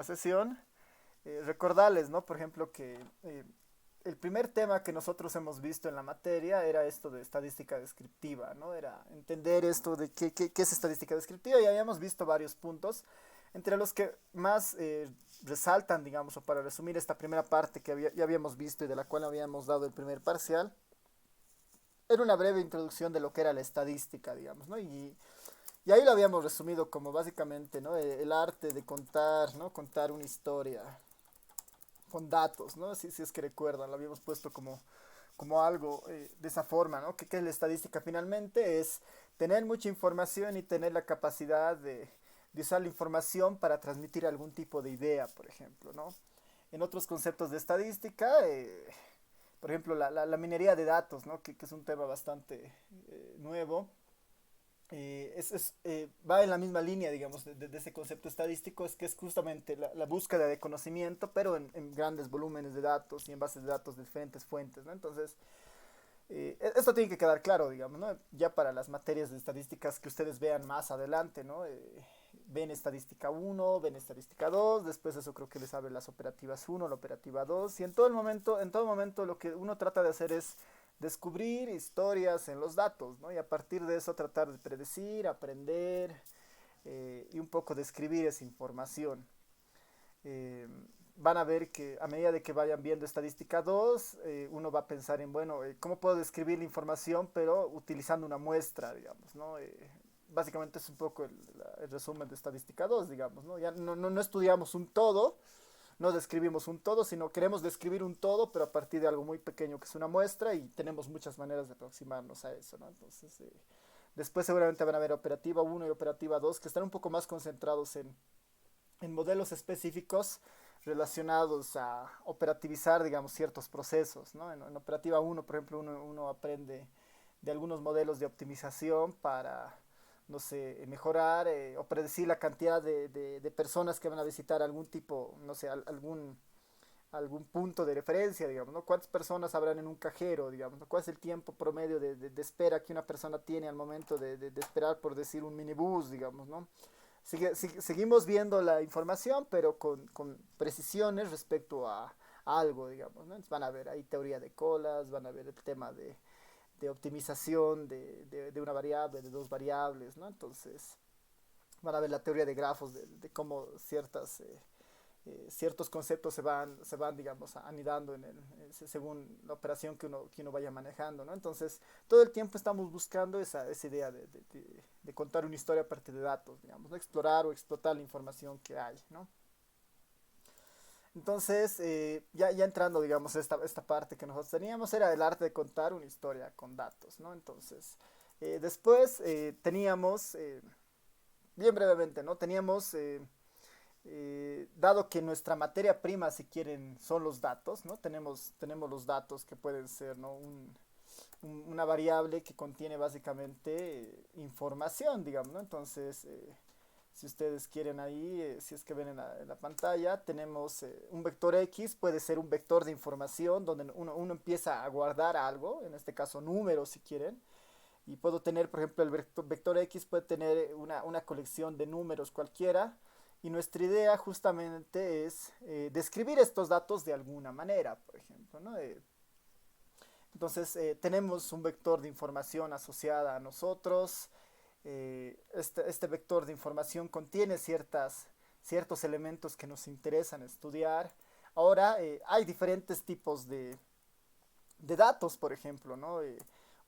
sesión, recordarles, ¿no? Por ejemplo, que el primer tema que nosotros hemos visto en la materia era esto de estadística descriptiva, ¿no? Era entender esto de qué es estadística descriptiva y habíamos visto varios puntos, entre los que más resaltan, digamos, o para resumir esta primera parte que ya habíamos visto y de la cual habíamos dado el primer parcial, era una breve introducción de lo que era la estadística, digamos, ¿no? Y ahí lo habíamos resumido como básicamente, ¿no? El arte de contar, ¿no? Contar una historia con datos, ¿no? Si es que recuerdan, lo habíamos puesto como algo de esa forma, ¿no? ¿Qué es la estadística finalmente? Es tener mucha información y tener la capacidad de usar la información para transmitir algún tipo de idea, por ejemplo, ¿no? En otros conceptos de estadística, por ejemplo, la minería de datos, ¿no? Que es un tema bastante nuevo. Va en la misma línea, digamos, de ese concepto estadístico, es que es justamente la búsqueda de conocimiento, pero en grandes volúmenes de datos y en bases de datos de diferentes fuentes, ¿no? Entonces, esto tiene que quedar claro, digamos, ¿no? Ya para las materias de estadísticas que ustedes vean más adelante, ¿no? Ven estadística uno, ven estadística 2, después eso creo que les abre las operativas uno, la operativa 2 y en todo momento lo que uno trata de hacer es descubrir historias en los datos, ¿no? Y a partir de eso tratar de predecir, aprender y un poco describir esa información. Eh, Van a ver que a medida de que vayan viendo estadística 2 uno va a pensar en, bueno, ¿cómo puedo describir la información pero utilizando una muestra, digamos, ¿no? Básicamente es un poco el resumen de estadística 2 digamos, ¿no? Ya no estudiamos un todo, no describimos un todo, sino queremos describir un todo, pero a partir de algo muy pequeño que es una muestra y tenemos muchas maneras de aproximarnos a eso, ¿no? Entonces, después seguramente van a ver operativa uno y operativa 2 que están un poco más concentrados en modelos específicos relacionados a operativizar, digamos, ciertos procesos, ¿no? En operativa uno por ejemplo, uno aprende de algunos modelos de optimización para, no sé, mejorar o predecir la cantidad de personas que van a visitar algún tipo, no sé, algún punto de referencia, digamos, ¿no? ¿Cuántas personas habrán en un cajero, digamos, ¿no? ¿Cuál es el tiempo promedio de espera que una persona tiene al momento de esperar, por decir, un minibús, digamos, ¿no? Seguimos viendo la información, pero con precisiones respecto a algo, digamos, ¿no? Entonces van a ver ahí teoría de colas, van a ver el tema de optimización de una variable, de dos variables, ¿no? Entonces van a ver la teoría de grafos, de cómo ciertos conceptos se van, digamos, anidando según la operación que uno vaya manejando, ¿no? Entonces, todo el tiempo estamos buscando esa idea de contar una historia a partir de datos, digamos, ¿no? Explorar o explotar la información que hay, ¿no? Entonces, ya entrando, digamos, esta parte que nosotros teníamos era el arte de contar una historia con datos, ¿no? Entonces, después teníamos, bien brevemente, ¿no? Teníamos dado que nuestra materia prima, si quieren, son los datos, ¿no? Tenemos los datos que pueden ser, ¿no? Una variable que contiene básicamente información, digamos, ¿no? Entonces, si ustedes quieren ahí, si es que ven en la pantalla, tenemos un vector X, puede ser un vector de información donde uno empieza a guardar algo, en este caso números si quieren, y puedo tener, por ejemplo, el vector X puede tener una colección de números cualquiera, y nuestra idea justamente es describir estos datos de alguna manera, por ejemplo, ¿no? Entonces, tenemos un vector de información asociada a nosotros. Este vector de información contiene ciertos elementos que nos interesan estudiar. Ahora, hay diferentes tipos de datos, por ejemplo, ¿no?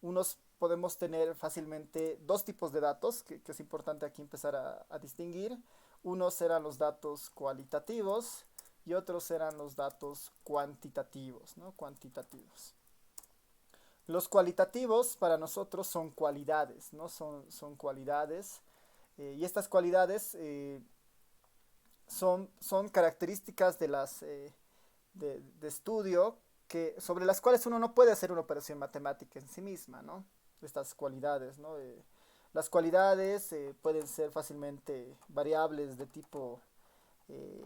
Unos podemos tener fácilmente dos tipos de datos, que es importante aquí empezar a distinguir. Unos serán los datos cualitativos y otros serán los datos cuantitativos, ¿no? Cuantitativos. Los cualitativos para nosotros son cualidades, ¿no? Son cualidades y estas cualidades son características de estudio sobre las cuales uno no puede hacer una operación matemática en sí misma, ¿no? Estas cualidades, ¿no? Las cualidades pueden ser fácilmente variables de tipo,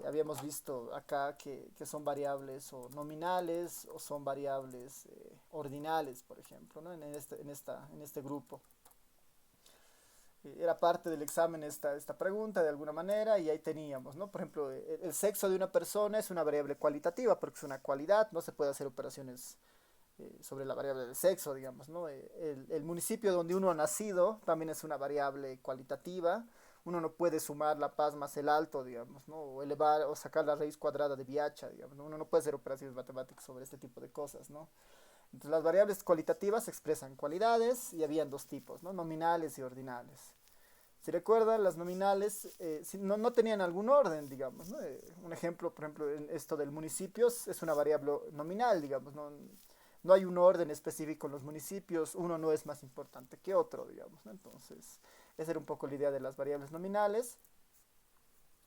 habíamos visto acá que son variables o nominales o son variables ordinales, por ejemplo, ¿no? En este grupo. Era parte del examen esta pregunta de alguna manera y ahí teníamos, ¿no? Por ejemplo, el sexo de una persona es una variable cualitativa porque es una cualidad, no se puede hacer operaciones sobre la variable del sexo, digamos, ¿no? El municipio donde uno ha nacido también es una variable cualitativa. Uno no puede sumar La Paz más el Alto, digamos, ¿no? O elevar o sacar la raíz cuadrada de Viacha, digamos, ¿no? Uno no puede hacer operaciones matemáticas sobre este tipo de cosas, ¿no? Entonces las variables cualitativas expresan cualidades y habían dos tipos, ¿no? Nominales y ordinales. Si recuerdan, las nominales no tenían algún orden, digamos, ¿no? Un ejemplo, por ejemplo, en esto del municipios es una variable nominal, digamos, no hay un orden específico en los municipios, uno no es más importante que otro, digamos, ¿no? Entonces, esa era un poco la idea de las variables nominales.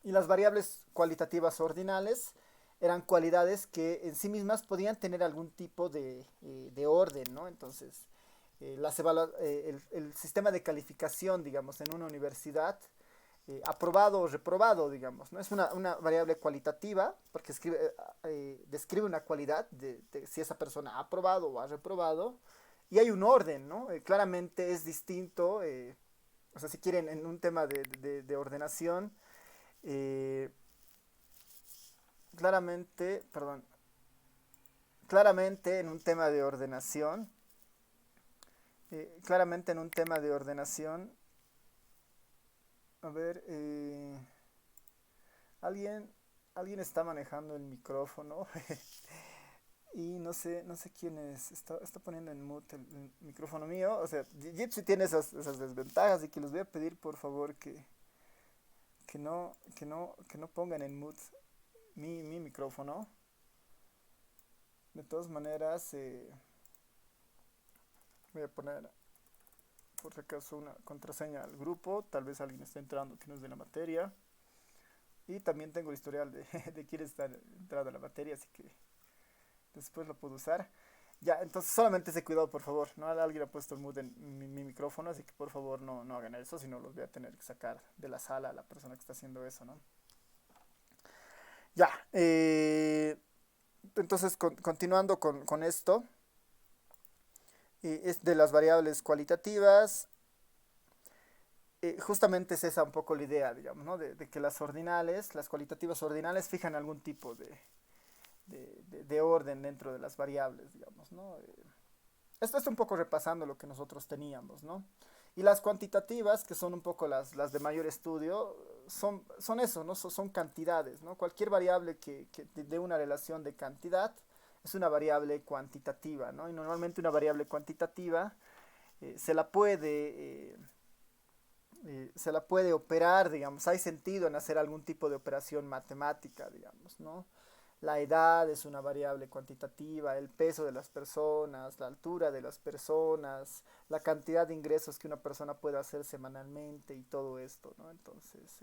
Y las variables cualitativas ordinales eran cualidades que en sí mismas podían tener algún tipo de orden, ¿no? Entonces, el sistema de calificación, digamos, en una universidad, aprobado o reprobado, digamos, ¿no? Es una variable cualitativa porque describe una cualidad de si esa persona ha aprobado o ha reprobado y hay un orden, ¿no? Claramente es distinto, o sea, si quieren, en un tema de ordenación, eh, claramente, perdón, claramente en un tema de ordenación, claramente en un tema de ordenación, a ver, alguien, alguien está manejando el micrófono y no sé quién es, está poniendo en mute el micrófono mío, o sea, Jitsi tiene esas desventajas y que les voy a pedir por favor que no pongan en mute mi micrófono. De todas maneras, voy a poner por si acaso una contraseña al grupo. Tal vez alguien está entrando que no es de la materia. Y también tengo historial de quién está entrado a la materia, así que después lo puedo usar. Ya, entonces solamente ese cuidado, por favor. No, alguien ha puesto el mute en mi micrófono, así que por favor no hagan eso, si no los voy a tener que sacar de la sala a la persona que está haciendo eso, ¿no? Ya, entonces continuando con esto, es de las variables cualitativas, justamente es esa un poco la idea, digamos, ¿no? De que las ordinales, las cualitativas ordinales fijan algún tipo de orden dentro de las variables, digamos, ¿no? Esto es un poco repasando lo que nosotros teníamos, ¿no? Y las cuantitativas, que son un poco las de mayor estudio, son eso, ¿no? Son cantidades, ¿no? Cualquier variable que dé una relación de cantidad es una variable cuantitativa, ¿no? Y normalmente una variable cuantitativa se la puede se la puede operar, digamos, hay sentido en hacer algún tipo de operación matemática, digamos, ¿no? La edad es una variable cuantitativa, el peso de las personas, la altura de las personas, la cantidad de ingresos que una persona puede hacer semanalmente y todo esto, ¿no? Entonces,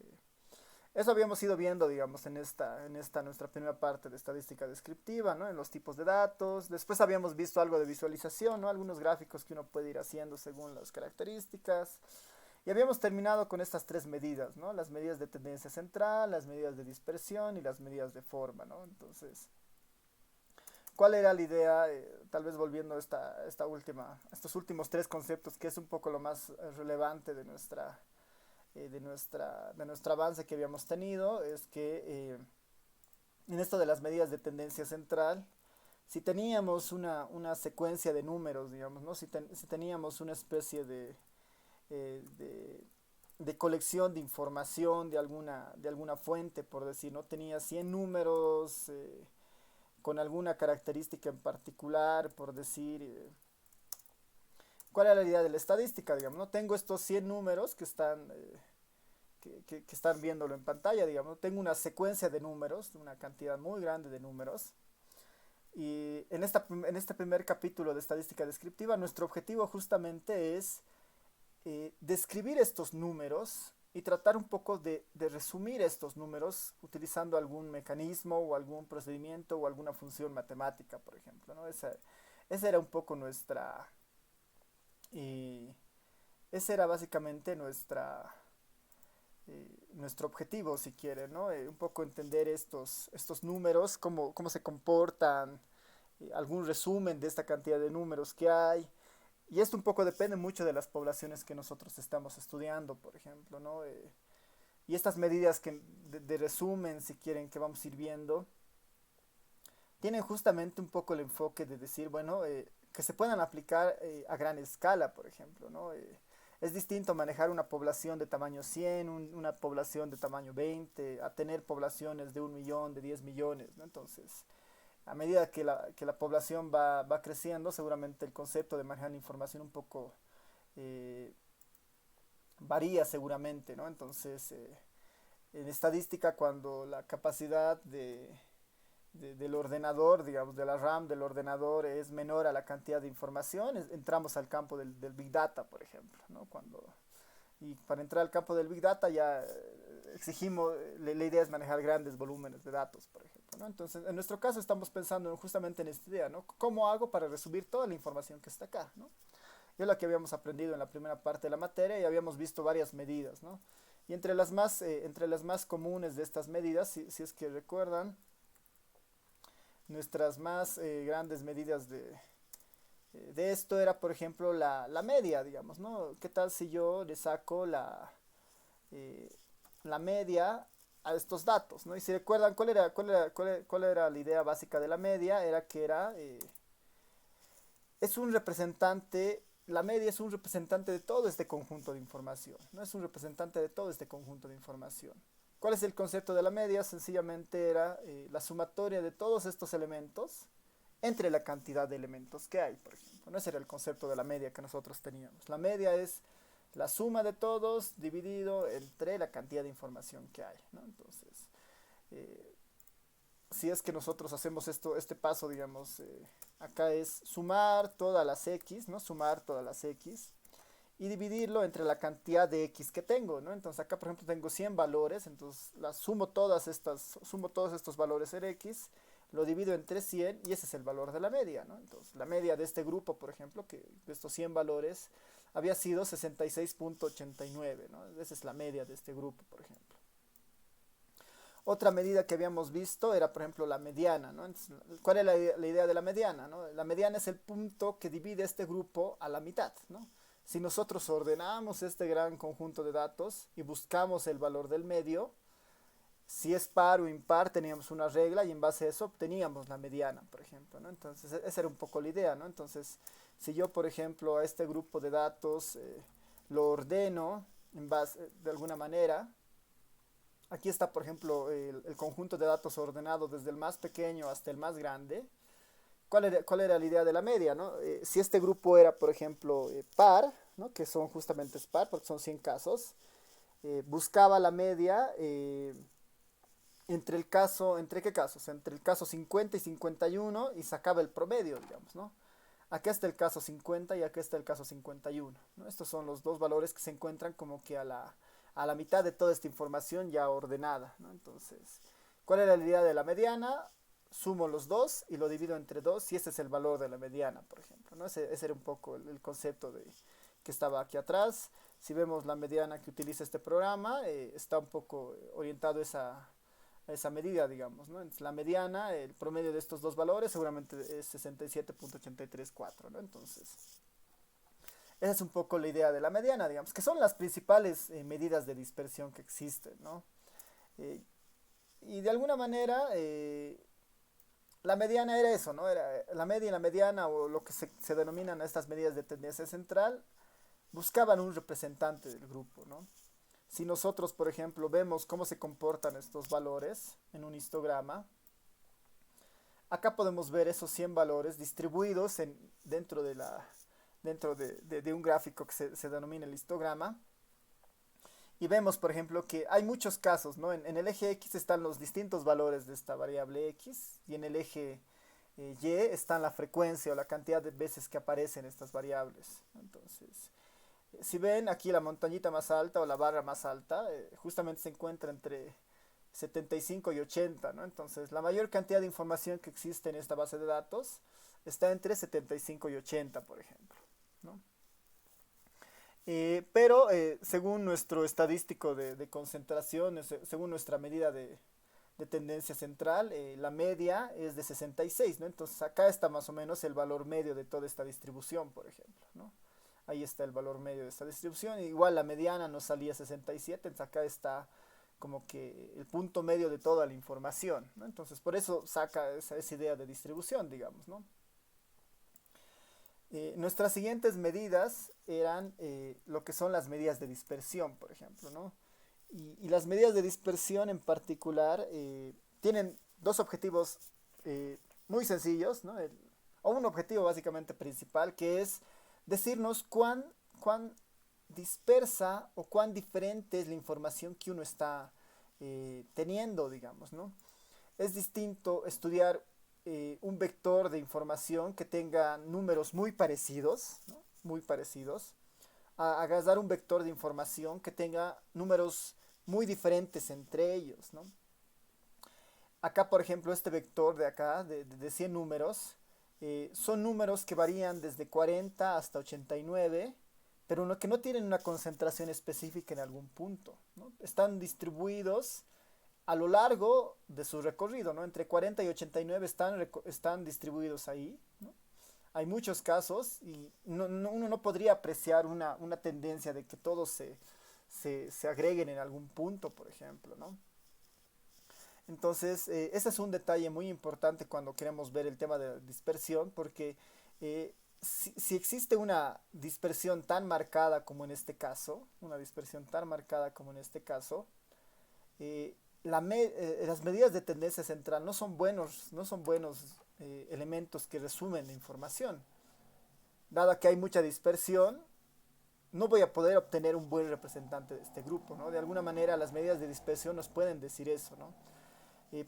eso habíamos ido viendo, digamos, en esta nuestra primera parte de estadística descriptiva, ¿no? En los tipos de datos. Después habíamos visto algo de visualización, ¿no? Algunos gráficos que uno puede ir haciendo según las características. Y habíamos terminado con estas tres medidas, ¿no? Las medidas de tendencia central, las medidas de dispersión y las medidas de forma, ¿no? Entonces, ¿cuál era la idea? Tal vez volviendo a estos últimos tres conceptos, que es un poco lo más relevante de nuestro avance que habíamos tenido, es que en esto de las medidas de tendencia central, si teníamos una secuencia de números, digamos, ¿no? Si teníamos una especie eh, de, de colección de información de alguna fuente, por decir, ¿no? Tenía 100 números con alguna característica en particular, por decir, ¿cuál es la idea de la estadística? Digamos, ¿no? Tengo estos 100 números que están viéndolo en pantalla, digamos, ¿no? Tengo una secuencia de números, una cantidad muy grande de números. Y en este primer capítulo de estadística descriptiva, nuestro objetivo justamente es describir estos números y tratar un poco de resumir estos números utilizando algún mecanismo o algún procedimiento o alguna función matemática, por ejemplo, ¿no? Esa era un poco eh, ese era básicamente nuestro objetivo, si quieren, ¿no? Un poco entender estos números, cómo se comportan, algún resumen de esta cantidad de números que hay, Y esto un poco depende mucho de las poblaciones que nosotros estamos estudiando, por ejemplo, ¿no? Y estas medidas que de resumen, si quieren, que vamos a ir viendo, tienen justamente un poco el enfoque de decir, bueno, que se puedan aplicar a gran escala, por ejemplo, ¿no? Es distinto manejar una población de tamaño 100, una población de tamaño 20, a tener poblaciones de 1 millón, de 10 millones, ¿no? Entonces, a medida que la población va creciendo, seguramente el concepto de manejar la información un poco eh, varía seguramente, ¿no? Entonces, en estadística, cuando la capacidad del ordenador, digamos, de la RAM del ordenador es menor a la cantidad de información, entramos al campo del Big Data, por ejemplo, ¿no? Y para entrar al campo del Big Data ya exigimos, la idea es manejar grandes volúmenes de datos, por ejemplo, ¿no? Entonces, en nuestro caso estamos pensando justamente en esta idea, ¿no? ¿Cómo hago para resumir toda la información que está acá, ¿no? Y es lo que habíamos aprendido en la primera parte de la materia y habíamos visto varias medidas, ¿no? Y entre las más comunes de estas medidas, si es que recuerdan, nuestras más grandes medidas de esto era, por ejemplo, la media, digamos, ¿no? ¿Qué tal si yo le saco eh, la media a estos datos, ¿no? Y si recuerdan, cuál era la idea básica de la media? Era que es un representante, la media es un representante de todo este conjunto de información, no es un representante de todo este conjunto de información. ¿Cuál es el concepto de la media? Sencillamente era la sumatoria de todos estos elementos entre la cantidad de elementos que hay, por ejemplo. ¿No? Ese era el concepto de la media que nosotros teníamos. La media es la suma de todos dividido entre la cantidad de información que hay, ¿no? Entonces, eh, si es que nosotros hacemos este paso, digamos, acá es sumar todas las x, ¿no? Sumar todas las x y dividirlo entre la cantidad de x que tengo, ¿no? Entonces acá, por ejemplo, tengo 100 valores, entonces sumo todos estos valores en x, lo divido entre 100 y ese es el valor de la media, ¿no? Entonces la media de este grupo, por ejemplo, que de estos 100 valores había sido 66.89, ¿no? Esa es la media de este grupo, por ejemplo. Otra medida que habíamos visto era, por ejemplo, la mediana, ¿no? Entonces, ¿cuál es la idea de la mediana, ¿no? La mediana es el punto que divide este grupo a la mitad, ¿no? Si nosotros ordenamos este gran conjunto de datos y buscamos el valor del medio, si es par o impar teníamos una regla y en base a eso obteníamos la mediana, por ejemplo, ¿no? Entonces esa era un poco la idea, ¿no? Entonces, si yo, por ejemplo, a este grupo de datos lo ordeno en base, de alguna manera, aquí está, por ejemplo, el conjunto de datos ordenado desde el más pequeño hasta el más grande. ¿Cuál era la idea de la media, ¿no? Si este grupo era, por ejemplo, par, ¿no? Que son justamente par, porque son 100 casos, buscaba la media ¿entre qué casos? Entre el caso 50 y 51 y sacaba el promedio, digamos, ¿no? Acá está el caso 50 y acá está el caso 51, ¿no? Estos son los dos valores que se encuentran como que a la mitad de toda esta información ya ordenada, ¿no? Entonces, ¿cuál era la idea de la mediana? Sumo los dos y lo divido entre dos y ese es el valor de la mediana, por ejemplo, ¿no? Ese era un poco el concepto que estaba aquí atrás. Si vemos la mediana que utiliza este programa, está un poco orientado a esa medida, digamos, ¿no? Entonces, la mediana, el promedio de estos dos valores seguramente es 67.834, ¿no? Entonces, esa es un poco la idea de la mediana, digamos, que son las principales medidas de dispersión que existen, ¿no? Eh, y de alguna manera, la mediana era eso, ¿no? Era la media y la mediana, o lo que se denominan estas medidas de tendencia central, buscaban un representante del grupo, ¿no? Si nosotros, por ejemplo, vemos cómo se comportan estos valores en un histograma, acá podemos ver esos 100 valores distribuidos dentro de un gráfico que se denomina el histograma. Y vemos, por ejemplo, que hay muchos casos, ¿no? En el eje X están los distintos valores de esta variable X y en el eje Y está la frecuencia o la cantidad de veces que aparecen estas variables. Entonces, si ven aquí la montañita más alta o la barra más alta, justamente se encuentra entre 75 y 80, ¿no? Entonces, la mayor cantidad de información que existe en esta base de datos está entre 75 y 80, por ejemplo, ¿no? Pero según nuestro estadístico de concentración, según nuestra medida de tendencia central, la media es de 66, ¿no? Entonces acá está más o menos el valor medio de toda esta distribución, por ejemplo, ¿no? ahí está el valor medio de esta distribución. Igual la mediana nos salía 67, entonces acá está como que el punto medio de toda la información, ¿no? Entonces por eso saca esa idea de distribución, digamos, ¿no? Nuestras siguientes medidas eran lo que son las medidas de dispersión, por ejemplo, ¿no? Y las medidas de dispersión en particular tienen dos objetivos muy sencillos, ¿no? O un objetivo básicamente principal, que es decirnos cuán dispersa o cuán diferente es la información que uno está teniendo, digamos, ¿no? Es distinto estudiar un vector de información que tenga números muy parecidos, ¿no? Muy parecidos, a agarrar un vector de información que tenga números muy diferentes entre ellos, ¿no? Acá, por ejemplo, este vector de acá, de 100 números, son números que varían desde 40 hasta 89, pero que no tienen una concentración específica en algún punto, ¿no? Están distribuidos a lo largo de su recorrido, ¿no? Entre 40 y 89 están distribuidos ahí, ¿no? Hay muchos casos y uno no podría apreciar una tendencia de que todos se agreguen en algún punto, por ejemplo, ¿no? Entonces, ese es un detalle muy importante cuando queremos ver el tema de dispersión, porque si existe una dispersión tan marcada como en este caso, una dispersión tan marcada como en este caso, eh, las medidas de tendencia central no son buenos elementos que resumen la información. Dado que hay mucha dispersión, no voy a poder obtener un buen representante de este grupo, ¿no? De alguna manera las medidas de dispersión nos pueden decir eso, ¿no?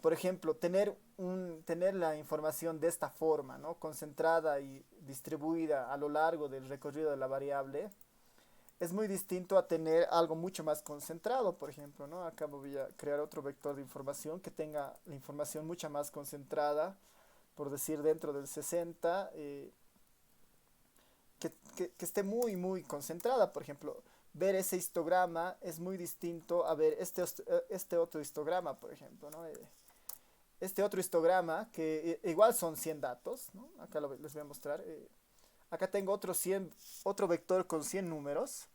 Por ejemplo, tener la información de esta forma, ¿no? Concentrada y distribuida a lo largo del recorrido de la variable, es muy distinto a tener algo mucho más concentrado, por ejemplo, ¿no? Acá voy a crear otro vector de información que tenga la información mucha más concentrada, por decir dentro del 60, que esté muy, muy concentrada, por ejemplo. Ver ese histograma es muy distinto a ver este otro histograma, por ejemplo, ¿no? Este otro histograma, que igual son 100 datos, ¿no? Acá les voy a mostrar. Acá tengo otro vector con 100 números.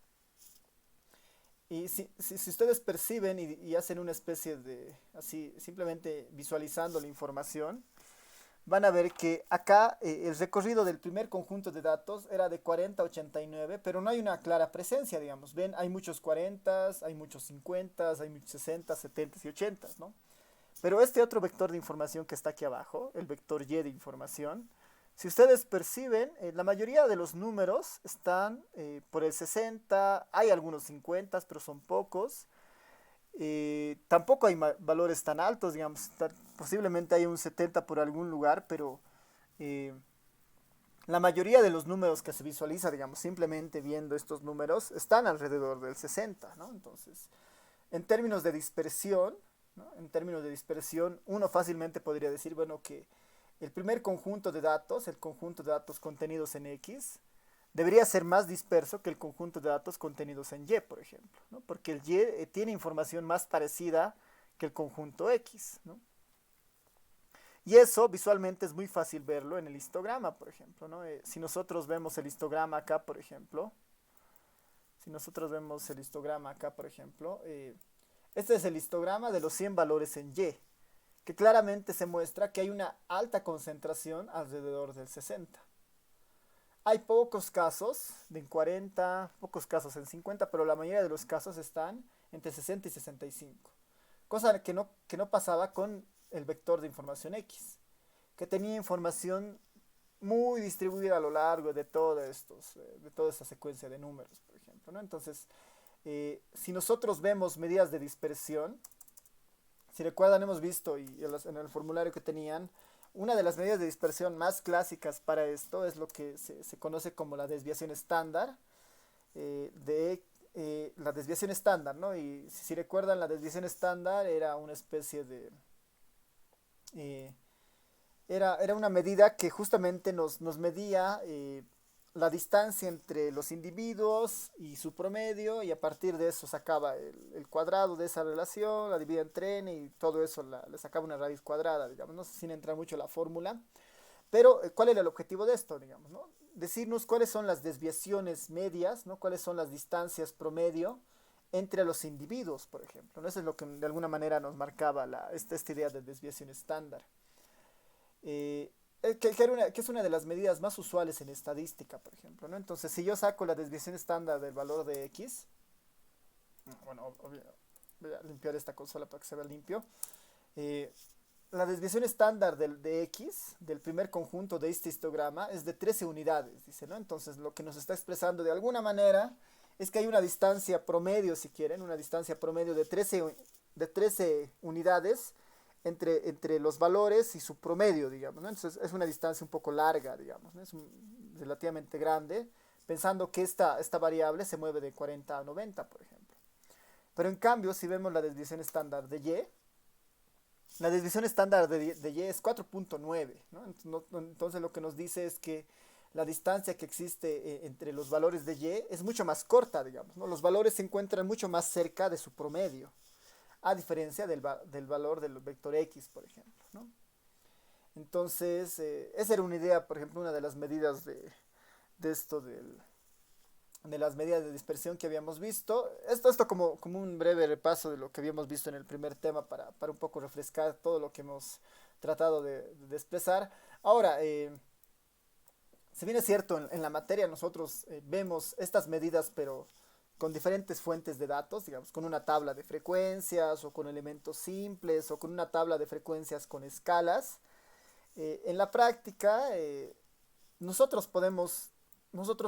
Y si ustedes perciben y hacen una especie de, así, simplemente visualizando la información, van a ver que acá el recorrido del primer conjunto de datos era de 40 a 89, pero no hay una clara presencia, digamos. Ven, hay muchos 40, hay muchos 50, hay muchos 60, 70 y 80, ¿no? Pero este otro vector de información que está aquí abajo, el vector Y de información, si ustedes perciben, la mayoría de los números están por el 60, hay algunos 50, pero son pocos. Tampoco hay valores tan altos, digamos, posiblemente hay un 70 por algún lugar, pero eh, la mayoría de los números que se visualiza, digamos, simplemente viendo estos números, están alrededor del 60, ¿no? Entonces, en términos de dispersión, ¿no? En términos de dispersión, uno fácilmente podría decir, bueno, que el primer conjunto de datos, el conjunto de datos contenidos en X, debería ser más disperso que el conjunto de datos contenidos en Y, por ejemplo, ¿no? Porque el Y tiene información más parecida que el conjunto X, ¿no? Y eso visualmente es muy fácil verlo en el histograma, por ejemplo, ¿no? Si nosotros vemos el histograma acá, por ejemplo, este es el histograma de los 100 valores en Y, que claramente se muestra que hay una alta concentración alrededor del 60. Hay pocos casos en 40, pocos casos en 50, pero la mayoría de los casos están entre 60 y 65. Cosa que no pasaba con el vector de información X, que tenía información muy distribuida a lo largo de toda esta secuencia de números, por ejemplo, ¿no? Entonces, si nosotros vemos medidas de dispersión, si recuerdan, hemos visto en el formulario que tenían, una de las medidas de dispersión más clásicas para esto es lo que se conoce como la desviación estándar, la desviación estándar, ¿no? Y si recuerdan, la desviación estándar era una especie de... eh, era una medida que justamente nos medía la distancia entre los individuos y su promedio, y a partir de eso sacaba el cuadrado de esa relación, la dividía entre n y todo eso le sacaba una raíz cuadrada, digamos, no sé, sin entrar mucho en la fórmula. Pero, ¿cuál era el objetivo de esto, digamos, no? decirnos cuáles son las desviaciones medias, ¿no? Cuáles son las distancias promedio entre los individuos, por ejemplo, ¿no? Eso es lo que de alguna manera nos marcaba esta idea de desviación estándar. Eh, que es una de las medidas más usuales en estadística, por ejemplo, ¿no? Entonces, si yo saco la desviación estándar del valor de X, bueno, voy a limpiar esta consola para que se vea limpio. Eh, la desviación estándar de X, del primer conjunto de este histograma, es de 13 unidades, dice, ¿no? Entonces, lo que nos está expresando de alguna manera es que hay una distancia promedio, si quieren, una distancia promedio de 13 unidades entre los valores y su promedio, digamos, ¿no? Entonces, es una distancia un poco larga, digamos, ¿no? Es relativamente grande, pensando que esta variable se mueve de 40 a 90, por ejemplo. Pero en cambio, si vemos la desviación estándar de Y, la desviación estándar de Y es 4.9, ¿no? Entonces lo que nos dice es que la distancia que existe entre los valores de Y es mucho más corta, digamos, ¿no? Los valores se encuentran mucho más cerca de su promedio, a diferencia del valor del vector X, por ejemplo, ¿no? Entonces, esa era una idea, por ejemplo, una de las medidas de esto de las medidas de dispersión que habíamos visto. Esto como un breve repaso de lo que habíamos visto en el primer tema para un poco refrescar todo lo que hemos tratado de expresar. Ahora, si bien es cierto, en la materia nosotros vemos estas medidas, pero con diferentes fuentes de datos, digamos, con una tabla de frecuencias o con elementos simples o con una tabla de frecuencias con escalas. En la práctica, nosotros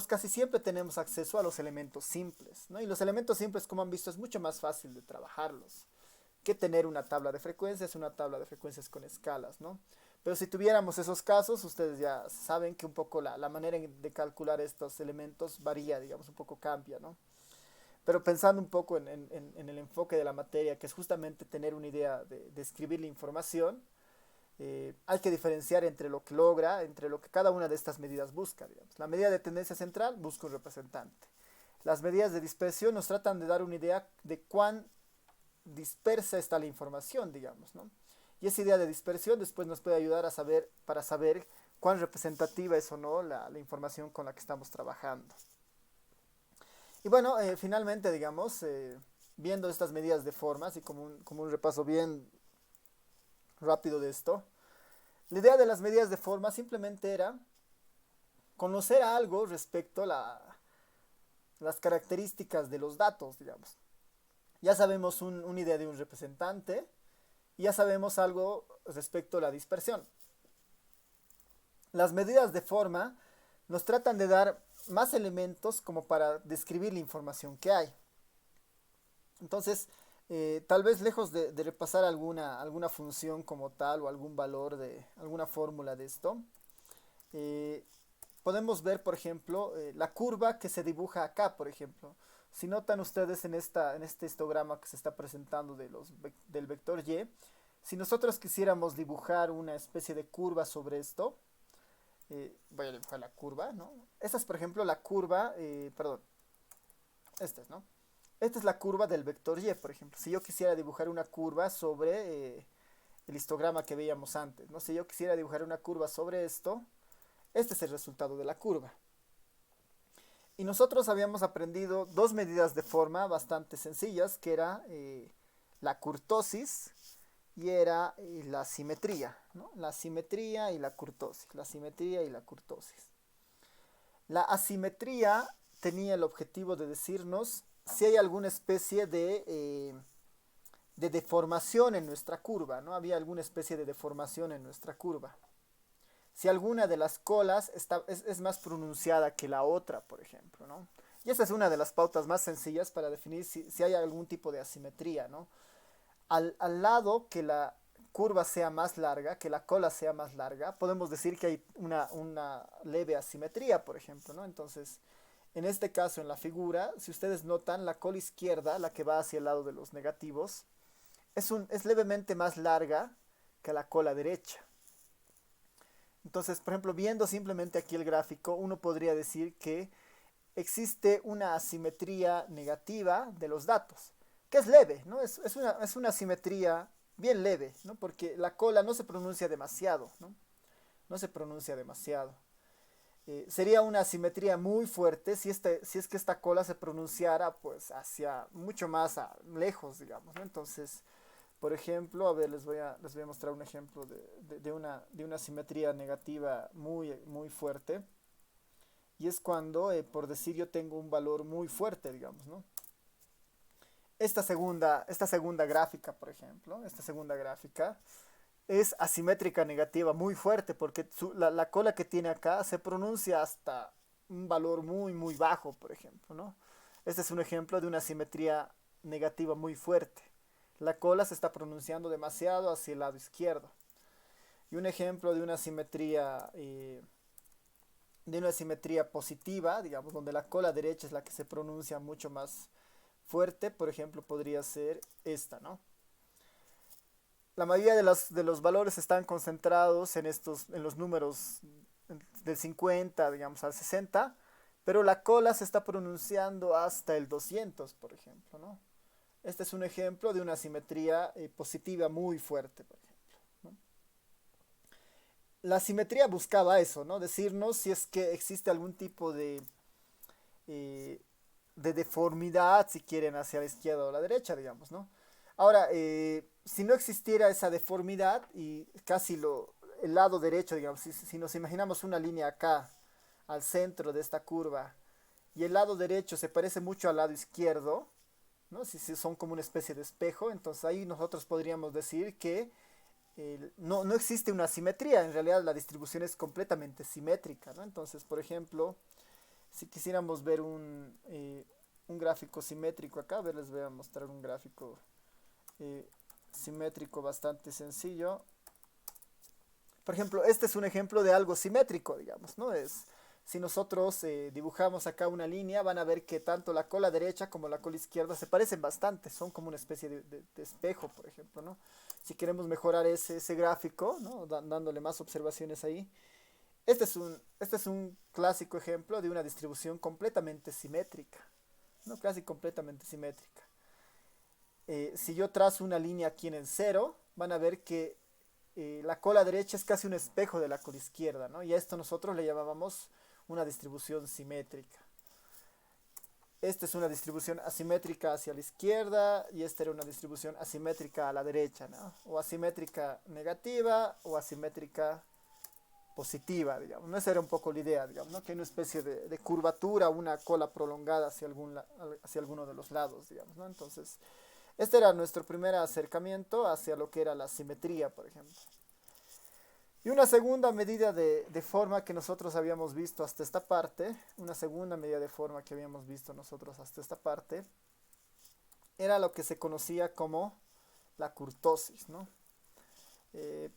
casi siempre tenemos acceso a los elementos simples, ¿no? Y los elementos simples, como han visto, es mucho más fácil de trabajarlos que tener una tabla de frecuencias con escalas, ¿no? Pero si tuviéramos esos casos, ustedes ya saben que un poco la manera de calcular estos elementos varía, digamos, un poco cambia, ¿no? Pero pensando un poco en el enfoque de la materia, que es justamente tener una idea de escribir la información, hay que diferenciar entre lo que logra, entre lo que cada una de estas medidas busca, digamos. La medida de tendencia central busca un representante. Las medidas de dispersión nos tratan de dar una idea de cuán dispersa está la información, digamos, ¿no? Y esa idea de dispersión después nos puede ayudar para saber cuán representativa es o no la información con la que estamos trabajando. Y bueno, finalmente, digamos, viendo estas medidas de formas y como un repaso bien rápido de esto, la idea de las medidas de forma simplemente era conocer algo respecto a las características de los datos, digamos. Ya sabemos una idea de un representante y ya sabemos algo respecto a la dispersión. Las medidas de forma nos tratan de dar más elementos como para describir la información que hay. Entonces, tal vez lejos de repasar alguna función como tal o algún valor de alguna fórmula de esto, eh, podemos ver, por ejemplo, la curva que se dibuja acá, por ejemplo. Si notan ustedes en este histograma que se está presentando del vector Y, si nosotros quisiéramos dibujar una especie de curva sobre esto, voy a dibujar la curva, ¿no? Esta es, por ejemplo, la curva, perdón, esta es, ¿no? Esta es la curva del vector Y, por ejemplo. Si yo quisiera dibujar una curva sobre el histograma que veíamos antes, ¿no? Si yo quisiera dibujar una curva sobre esto, este es el resultado de la curva. Y nosotros habíamos aprendido dos medidas de forma bastante sencillas, que era la kurtosis y era la simetría, ¿no? La simetría y la kurtosis, la simetría y la kurtosis. La asimetría tenía el objetivo de decirnos si hay alguna especie de deformación en nuestra curva, ¿no? Había alguna especie de deformación en nuestra curva. Si alguna de las colas es más pronunciada que la otra, por ejemplo, ¿no? Y esa es una de las pautas más sencillas para definir si hay algún tipo de asimetría, ¿no? Al lado que la curva sea más larga, que la cola sea más larga, podemos decir que hay una leve asimetría, por ejemplo, ¿no? Entonces, en este caso, en la figura, si ustedes notan, la cola izquierda, la que va hacia el lado de los negativos, es levemente más larga que la cola derecha. Entonces, por ejemplo, viendo simplemente aquí el gráfico, uno podría decir que existe una asimetría negativa de los datos, que es leve, ¿no? Es una asimetría bien leve, ¿no? Porque la cola no se pronuncia demasiado, ¿no? No se pronuncia demasiado. sería una asimetría muy fuerte si es que esta cola se pronunciara pues hacia mucho más lejos, digamos, ¿no? Entonces, por ejemplo, a ver, les voy a mostrar un ejemplo de una simetría negativa muy fuerte. Y es cuando, por decir, yo tengo un valor muy fuerte, digamos, ¿no? Esta segunda gráfica, por ejemplo, esta segunda gráfica es asimétrica negativa muy fuerte porque la cola que tiene acá se pronuncia hasta un valor muy bajo, por ejemplo, ¿no? Este es un ejemplo de una asimetría negativa muy fuerte. La cola se está pronunciando demasiado hacia el lado izquierdo. Y un ejemplo de una simetría positiva, digamos, donde la cola derecha es la que se pronuncia mucho más fuerte, por ejemplo, podría ser esta, ¿no? La mayoría de los valores están concentrados en los números del 50, digamos, al 60, pero la cola se está pronunciando hasta el 200, por ejemplo, ¿no? Este es un ejemplo de una simetría positiva muy fuerte, por ejemplo, ¿no? La simetría buscaba eso, ¿no? Decirnos si es que existe algún tipo eh, de deformidad, si quieren, hacia la izquierda o la derecha, digamos, ¿no? Ahora, si no existiera esa deformidad y el lado derecho, digamos, si nos imaginamos una línea acá, al centro de esta curva, y el lado derecho se parece mucho al lado izquierdo, ¿no? Si son como una especie de espejo, entonces ahí nosotros podríamos decir que no existe una simetría, en realidad la distribución es completamente simétrica, ¿no? Entonces, por ejemplo, si quisiéramos ver un gráfico simétrico acá, a ver, les voy a mostrar un gráfico eh, simétrico bastante sencillo. Por ejemplo, este es un ejemplo de algo simétrico, digamos, ¿no? Si nosotros dibujamos acá una línea, van a ver que tanto la cola derecha como la cola izquierda se parecen bastante, son como una especie de espejo, por ejemplo, ¿no? Si queremos mejorar ese gráfico, ¿no? Dándole más observaciones ahí, este es un clásico ejemplo de una distribución completamente simétrica, ¿no? Casi completamente simétrica. Si yo trazo una línea aquí en el cero, van a ver que la cola derecha es casi un espejo de la cola izquierda, ¿no? Y a esto nosotros le llamábamos una distribución simétrica. Esta es una distribución asimétrica hacia la izquierda y esta era una distribución asimétrica a la derecha, ¿no? O asimétrica negativa o asimétrica positiva, digamos. ¿No? Esa era un poco la idea, digamos, ¿no? Que hay una especie de curvatura, una cola prolongada hacia alguno de los lados, digamos, ¿no? Entonces, este era nuestro primer acercamiento hacia lo que era la simetría, por ejemplo. Y una segunda medida de forma que nosotros habíamos visto hasta esta parte, una segunda medida de forma que habíamos visto nosotros hasta esta parte, era lo que se conocía como la kurtosis, ¿no?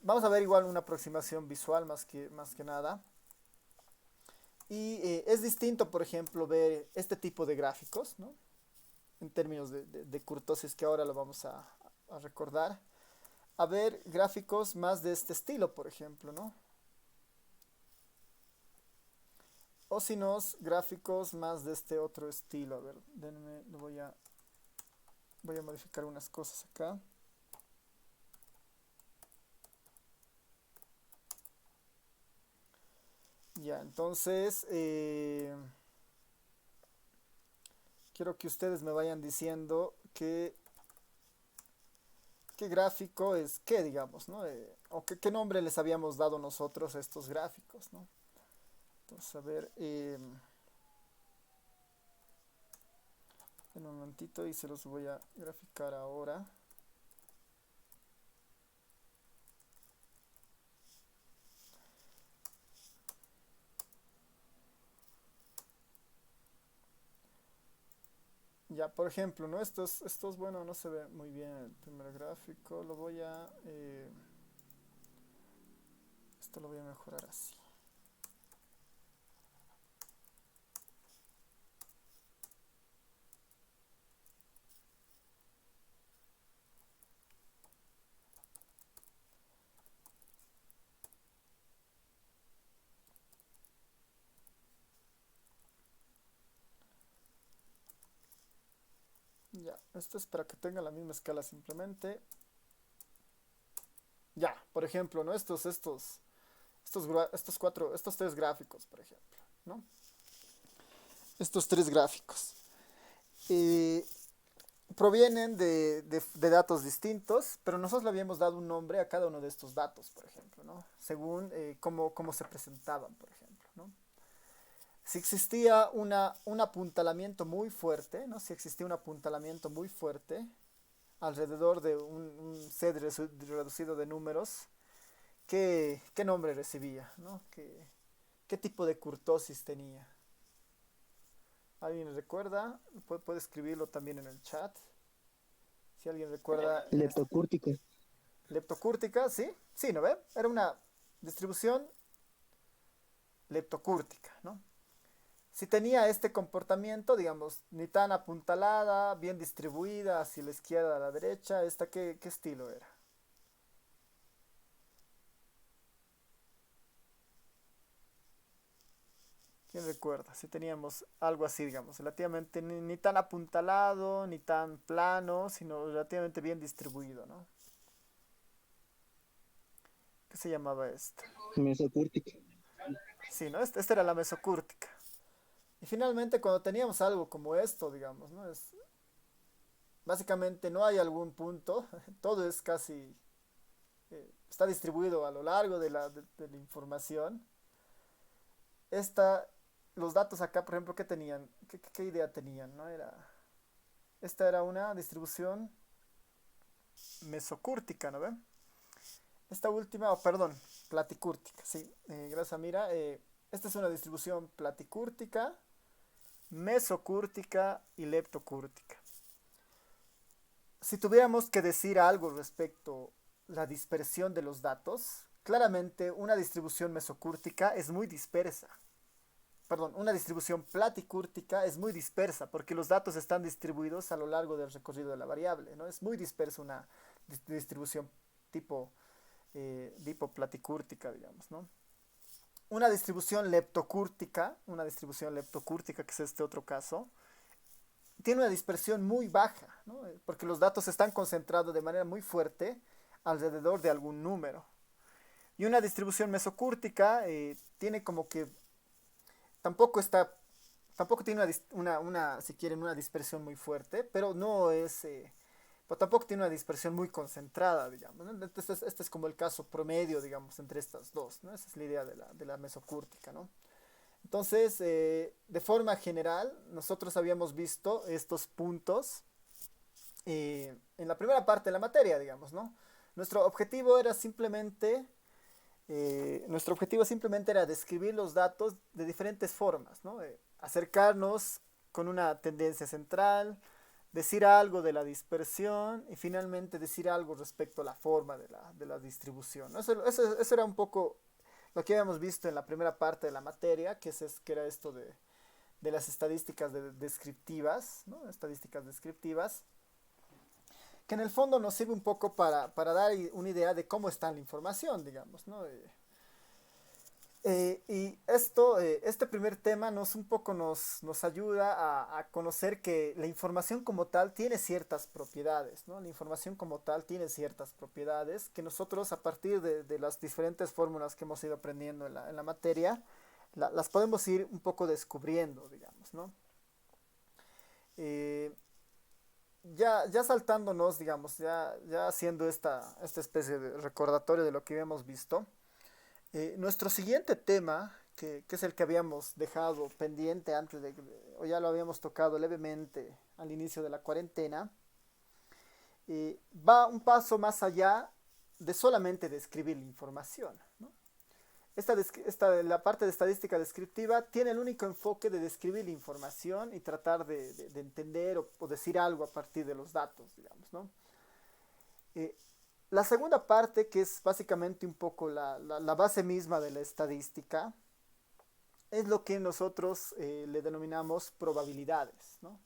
Vamos a ver igual una aproximación visual más que nada. Y es distinto, por ejemplo, ver este tipo de gráficos, ¿no? En términos de kurtosis, que ahora lo vamos a recordar, a ver gráficos más de este estilo, por ejemplo, ¿no? O si no, gráficos más de este otro estilo. A ver, denme, voy a modificar unas cosas acá. Ya, entonces, quiero que ustedes me vayan diciendo qué gráfico es qué, digamos, ¿no? O qué nombre les habíamos dado nosotros a estos gráficos, ¿no? Entonces, a ver, en un momentito y se los voy a graficar ahora. Ya, por ejemplo, ¿no? Bueno, no se ve muy bien el primer gráfico. Esto lo voy a mejorar así. Ya, esto es para que tenga la misma escala simplemente. Ya, por ejemplo, ¿no? estos tres gráficos, por ejemplo, ¿no? Estos tres gráficos. Eh, Provienen de datos distintos, pero nosotros le habíamos dado un nombre a cada uno de estos datos, por ejemplo, ¿no? Según cómo se presentaban, por ejemplo, ¿no? Si existía un apuntalamiento muy fuerte, ¿no? Si existía un apuntalamiento muy fuerte alrededor de un set reducido de números, ¿qué nombre recibía, ¿no? ¿Qué tipo de curtosis tenía? ¿Alguien recuerda? Puede escribirlo también en el chat. Si alguien recuerda en este... Leptocúrtica. Leptocúrtica, ¿sí? Sí, ¿no ve? Era una distribución leptocúrtica, ¿no? Si tenía este comportamiento, digamos, ni tan apuntalada, bien distribuida hacia la izquierda a la derecha, ¿esta qué estilo era? ¿Quién recuerda? Si teníamos algo así, digamos, relativamente ni tan apuntalado, ni tan plano, sino relativamente bien distribuido, ¿no? ¿Qué se llamaba esto? Mesocúrtica. Sí, ¿no? Esta era la mesocúrtica. Y finalmente, cuando teníamos algo como esto, digamos, ¿no? Básicamente no hay algún punto, todo es casi, está distribuido a lo largo de la información. Esta, los datos acá, por ejemplo, ¿qué tenían? ¿Qué idea tenían? ¿No? Esta era una distribución mesocúrtica, ¿no ven? Esta última, perdón, platicúrtica, sí, gracias, mira, esta es una distribución platicúrtica, mesocúrtica y leptocúrtica. Si tuviéramos que decir algo respecto a la dispersión de los datos, claramente una distribución mesocúrtica es muy dispersa. Perdón, una distribución platicúrtica es muy dispersa porque los datos están distribuidos a lo largo del recorrido de la variable, ¿no? Es muy dispersa una distribución tipo platicúrtica, digamos, ¿no? Una distribución leptocúrtica, que es este otro caso, tiene una dispersión muy baja, ¿no? Porque los datos están concentrados de manera muy fuerte alrededor de algún número. Y una distribución mesocúrtica tiene como que tampoco está, tampoco tiene si quieren, una dispersión muy fuerte, pero no es, pero tampoco tiene una dispersión muy concentrada, digamos, ¿no? Entonces, este es como el caso promedio, digamos, entre estas dos, ¿no? Esa es la idea de la mesocúrtica, ¿no? Entonces, de forma general, nosotros habíamos visto estos puntos en la primera parte de la materia, digamos, ¿no? Nuestro objetivo era simplemente nuestro objetivo simplemente era describir los datos de diferentes formas, ¿no? Acercarnos con una tendencia central, decir algo de la dispersión y finalmente decir algo respecto a la forma de la distribución, ¿no? Eso era un poco lo que habíamos visto en la primera parte de la materia, que era esto de las estadísticas descriptivas, ¿no? Estadísticas descriptivas, que en el fondo nos sirve un poco para dar una idea de cómo está la información, digamos, ¿no? Y este primer tema nos ayuda a conocer que la información como tal tiene ciertas propiedades, ¿no? La información como tal tiene ciertas propiedades que nosotros a partir de las diferentes fórmulas que hemos ido aprendiendo en la materia, las podemos ir un poco descubriendo, digamos, ¿no? Eh, ya saltándonos, digamos, ya haciendo esta especie de recordatorio de lo que habíamos visto, nuestro siguiente tema, que es el que habíamos dejado pendiente antes o ya lo habíamos tocado levemente al inicio de la cuarentena, va un paso más allá de solamente describir la información, ¿no? La parte de estadística descriptiva tiene el único enfoque de describir la información y tratar de entender o decir algo a partir de los datos, digamos, ¿no? Eh, la segunda parte, que es básicamente un poco la base misma de la estadística, es lo que nosotros le denominamos probabilidades, ¿no?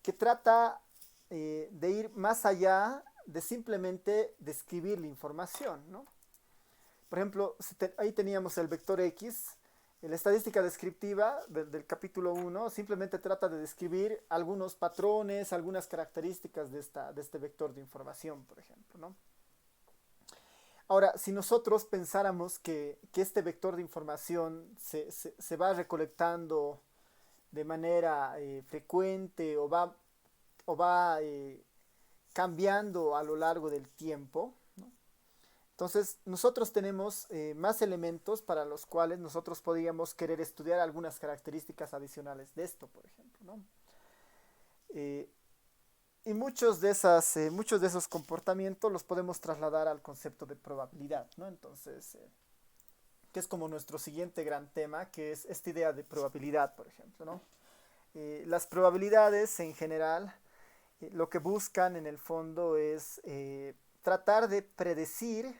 Que trata de ir más allá de simplemente describir la información, ¿no? Por ejemplo, ahí teníamos el vector X. La estadística descriptiva del capítulo 1 simplemente trata de describir algunos patrones, algunas características de este vector de información, por ejemplo, ¿no? Ahora, si nosotros pensáramos que este vector de información se va recolectando de manera frecuente o va cambiando a lo largo del tiempo, ¿no? Entonces, nosotros tenemos más elementos para los cuales nosotros podríamos querer estudiar algunas características adicionales de esto, por ejemplo, ¿no? Eh, y muchos de esos comportamientos los podemos trasladar al concepto de probabilidad, ¿no? Entonces, que es como nuestro siguiente gran tema, que es esta idea de probabilidad, por ejemplo, ¿no? Las probabilidades en general lo que buscan en el fondo es tratar de predecir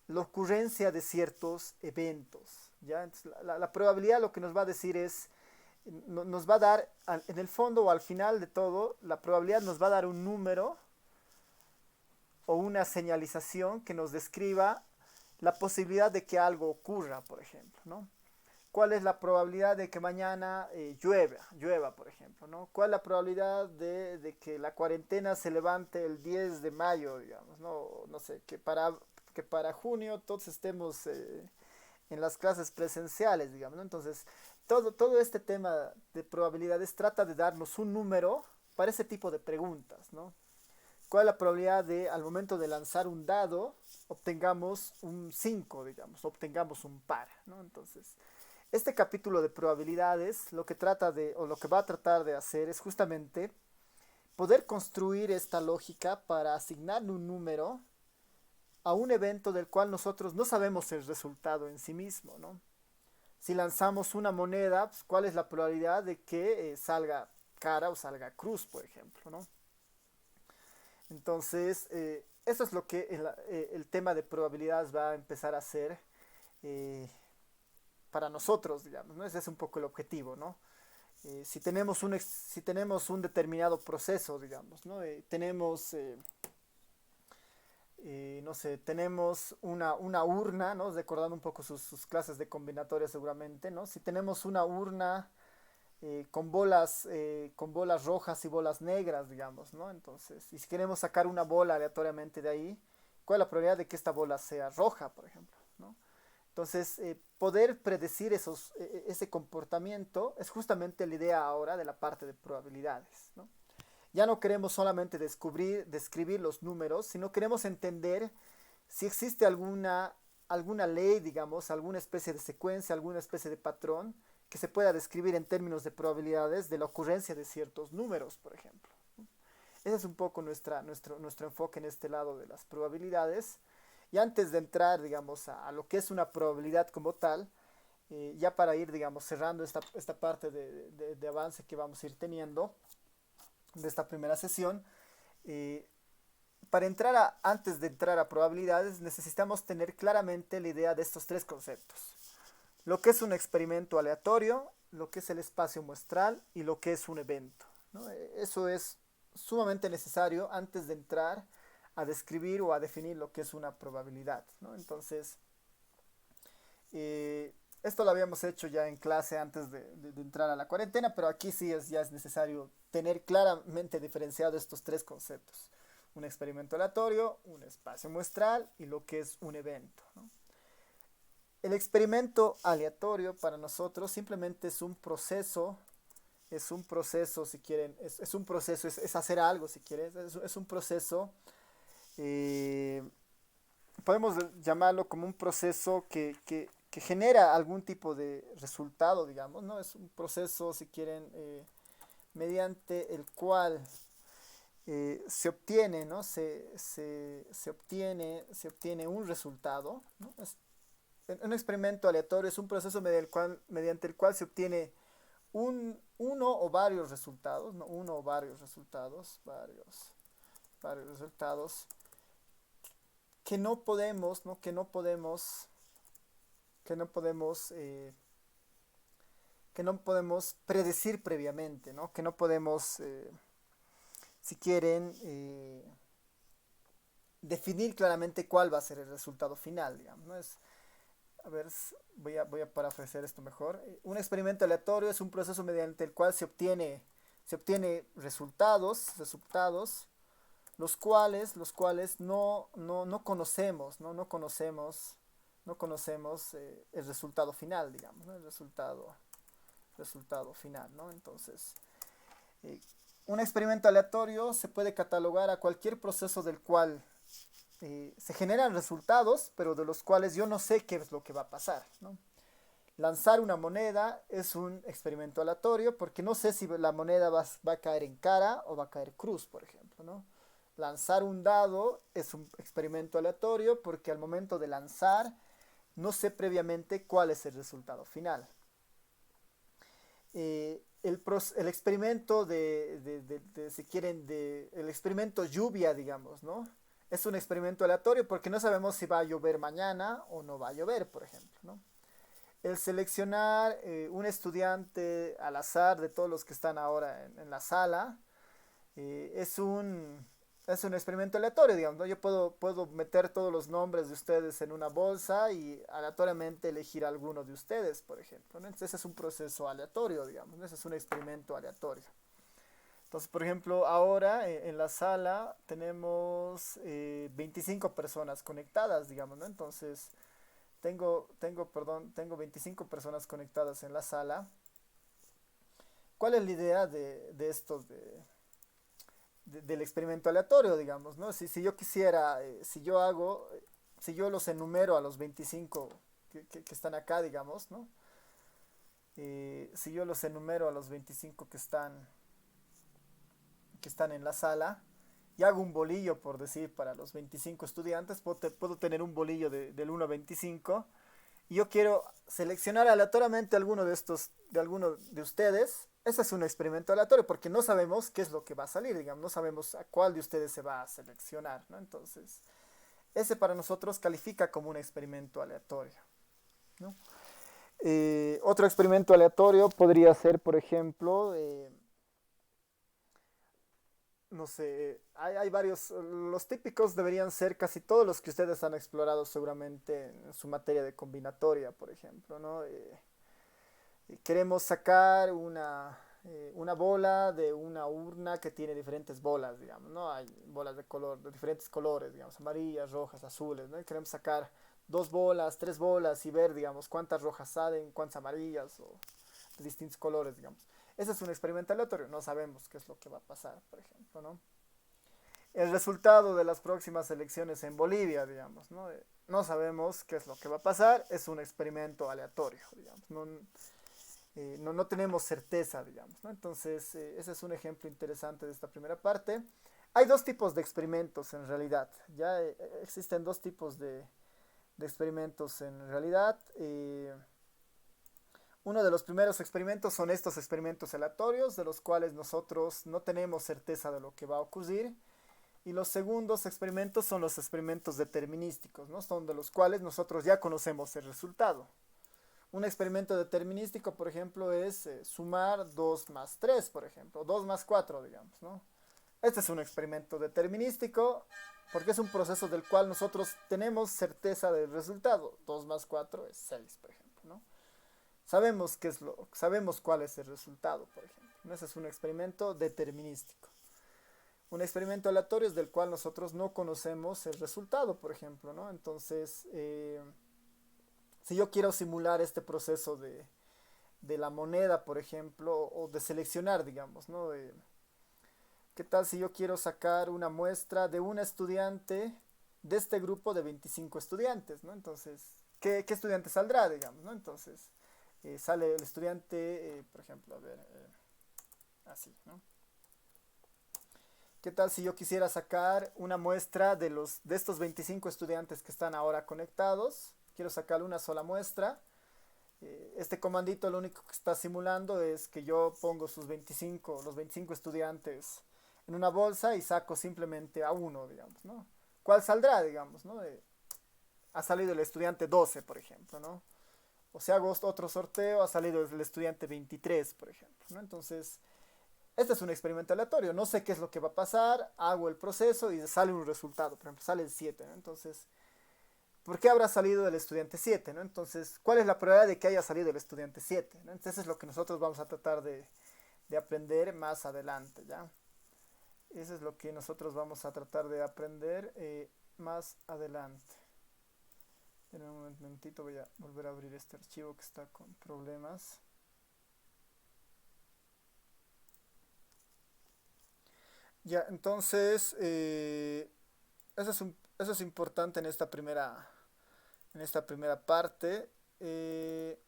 la ocurrencia de ciertos eventos. ¿Ya? Entonces, la probabilidad lo que nos va a decir es, nos va a dar, en el fondo o al final de todo, la probabilidad nos va a dar un número o una señalización que nos describa la posibilidad de que algo ocurra, por ejemplo, ¿no? ¿Cuál es la probabilidad de que mañana llueva, por ejemplo, ¿no? ¿Cuál es la probabilidad de que la cuarentena se levante el 10 de mayo, digamos, ¿no? No sé, que para junio todos estemos en las clases presenciales, digamos, ¿no? Entonces, todo este tema de probabilidades trata de darnos un número para ese tipo de preguntas, ¿no? ¿Cuál es la probabilidad de al momento de lanzar un dado obtengamos un 5, digamos, obtengamos un par, ¿no? Entonces, este capítulo de probabilidades lo que trata de, o lo que va a tratar de hacer es justamente poder construir esta lógica para asignarle un número a un evento del cual nosotros no sabemos el resultado en sí mismo, ¿no? Si lanzamos una moneda, pues, ¿cuál es la probabilidad de que salga cara o salga cruz, por ejemplo, ¿no? Entonces, eso es lo que el tema de probabilidades va a empezar a hacer eh, para nosotros, digamos, ¿no? Ese es un poco el objetivo, ¿no? Si tenemos un determinado proceso, digamos, ¿no? No sé, tenemos una urna, ¿no? Recordando un poco sus clases de combinatoria seguramente, ¿no? Si tenemos una urna con bolas rojas y bolas negras, digamos, ¿no? Entonces, y si queremos sacar una bola aleatoriamente de ahí, ¿cuál es la probabilidad de que esta bola sea roja, por ejemplo, ¿no? Entonces, poder predecir ese comportamiento es justamente la idea ahora de la parte de probabilidades, ¿no? Ya no queremos solamente describir los números, sino queremos entender si existe alguna ley, digamos, alguna especie de secuencia, alguna especie de patrón que se pueda describir en términos de probabilidades de la ocurrencia de ciertos números, por ejemplo. Ese es un poco nuestro enfoque en este lado de las probabilidades. Y antes de entrar, digamos, a lo que es una probabilidad como tal, ya para ir, digamos, cerrando esta parte de avance que vamos a ir teniendo de esta primera sesión, eh, antes de entrar a probabilidades, necesitamos tener claramente la idea de estos tres conceptos. Lo que es un experimento aleatorio, lo que es el espacio muestral y lo que es un evento, ¿no? Eso es sumamente necesario antes de entrar a describir o a definir lo que es una probabilidad, ¿no? Entonces, esto lo habíamos hecho ya en clase antes de entrar a la cuarentena, pero aquí sí ya es necesario tener claramente diferenciado estos tres conceptos. Un experimento aleatorio, un espacio muestral y lo que es un evento, ¿no? El experimento aleatorio para nosotros simplemente es un proceso, si quieren, es un proceso, es hacer algo, si quieren, es un proceso, eh, podemos llamarlo como un proceso que genera algún tipo de resultado, digamos, ¿no? Es un proceso, si quieren, mediante el cual se obtiene, ¿no? Se obtiene un resultado, ¿no? Un experimento aleatorio es un proceso mediante el cual se obtiene uno o varios resultados, ¿no? Uno o varios resultados, varios resultados que no podemos, ¿no? Que no podemos predecir previamente, ¿no? Que no podemos, si quieren, definir claramente cuál va a ser el resultado final, digamos, ¿no? A ver, voy a parafrasear esto mejor. Un experimento aleatorio es un proceso mediante el cual se obtiene resultados los cuales no conocemos, no conocemos el resultado final, digamos, ¿no? El resultado final, ¿no? Entonces, eh, un experimento aleatorio se puede catalogar a cualquier proceso del cual se generan resultados, pero de los cuales yo no sé qué es lo que va a pasar, ¿no? Lanzar una moneda es un experimento aleatorio porque no sé si la moneda va a caer en cara o va a caer cruz, por ejemplo, ¿no? Lanzar un dado es un experimento aleatorio porque al momento de lanzar no sé previamente cuál es el resultado final. El experimento si quieren, el experimento lluvia, digamos, ¿no? Es un experimento aleatorio porque no sabemos si va a llover mañana o no va a llover, por ejemplo, ¿no? El seleccionar un estudiante al azar de todos los que están ahora en la sala eh, es un, es un experimento aleatorio, digamos, ¿no? Yo puedo meter todos los nombres de ustedes en una bolsa y aleatoriamente elegir a alguno de ustedes, por ejemplo, ¿no? Entonces ese es un proceso aleatorio, digamos, ¿no? Ese es un experimento aleatorio. Entonces, por ejemplo, ahora en la sala tenemos 25 personas conectadas, digamos, ¿no? Entonces, tengo 25 personas conectadas en la sala. ¿Cuál es la idea de esto del experimento aleatorio, digamos, ¿no? Si yo quisiera, si yo los enumero a los 25 que están acá, digamos, ¿no? Si yo los enumero a los 25 que están en la sala y hago un bolillo, por decir, para los 25 estudiantes, puedo tener un bolillo del 1 a 25 y yo quiero seleccionar aleatoriamente alguno de ustedes. Ese es un experimento aleatorio porque no sabemos qué es lo que va a salir, digamos, no sabemos a cuál de ustedes se va a seleccionar, ¿no? Entonces, ese para nosotros califica como un experimento aleatorio, ¿no? Otro experimento aleatorio podría ser, por ejemplo, no sé, hay varios, los típicos deberían ser casi todos los que ustedes han explorado seguramente en su materia de combinatoria, por ejemplo, ¿no? Queremos sacar una bola de una urna que tiene diferentes bolas, digamos, ¿no? Hay bolas de diferentes colores, digamos, amarillas, rojas, azules, ¿no? Y queremos sacar dos bolas, tres bolas y ver, digamos, cuántas rojas salen, cuántas amarillas o de distintos colores, digamos. Ese es un experimento aleatorio, no sabemos qué es lo que va a pasar, por ejemplo, ¿no? El resultado de las próximas elecciones en Bolivia, digamos, ¿no? No sabemos qué es lo que va a pasar, es un experimento aleatorio, digamos, no tenemos certeza, digamos, ¿no? Entonces, ese es un ejemplo interesante de esta primera parte. Hay dos tipos de experimentos en realidad, ya existen dos tipos de experimentos en realidad. Uno de los primeros experimentos son estos experimentos aleatorios, de los cuales nosotros no tenemos certeza de lo que va a ocurrir. Y los segundos experimentos son los experimentos determinísticos, ¿no? Son de los cuales nosotros ya conocemos el resultado. Un experimento determinístico, por ejemplo, es sumar 2 más 3, por ejemplo, 2 más 4, digamos, ¿no? Este es un experimento determinístico porque es un proceso del cual nosotros tenemos certeza del resultado. 2 más 4 es 6, por ejemplo, ¿no? Sabemos cuál es el resultado, por ejemplo. Ese es un experimento determinístico. Un experimento aleatorio es del cual nosotros no conocemos el resultado, por ejemplo, ¿no? Entonces, si yo quiero simular este proceso de la moneda, por ejemplo, o de seleccionar, digamos, ¿no? ¿Qué tal si yo quiero sacar una muestra de un estudiante de este grupo de 25 estudiantes, ¿no? Entonces, ¿qué estudiante saldrá, digamos, ¿no? Entonces, sale el estudiante, por ejemplo, a ver, así, ¿no? ¿Qué tal si yo quisiera sacar una muestra de estos 25 estudiantes que están ahora conectados? Quiero sacar una sola muestra. Este comandito lo único que está simulando es que yo pongo los 25 estudiantes en una bolsa y saco simplemente a uno, digamos, ¿no? ¿Cuál saldrá, digamos, ¿no? Ha salido el estudiante 12, por ejemplo, ¿no? O si hago otro sorteo, ha salido el estudiante 23, por ejemplo, ¿no? Entonces, este es un experimento aleatorio. No sé qué es lo que va a pasar, hago el proceso y sale un resultado. Por ejemplo, sale el 7, ¿no? Entonces, ¿por qué habrá salido el estudiante 7, ¿no? Entonces, ¿cuál es la probabilidad de que haya salido el estudiante 7, ¿no? Entonces, es lo que nosotros vamos a tratar de aprender más adelante, ¿ya? Eso es lo que nosotros vamos a tratar de aprender más adelante. En un momentito voy a volver a abrir este archivo que está con problemas. Ya, entonces, eso es importante en esta primera parte. eh,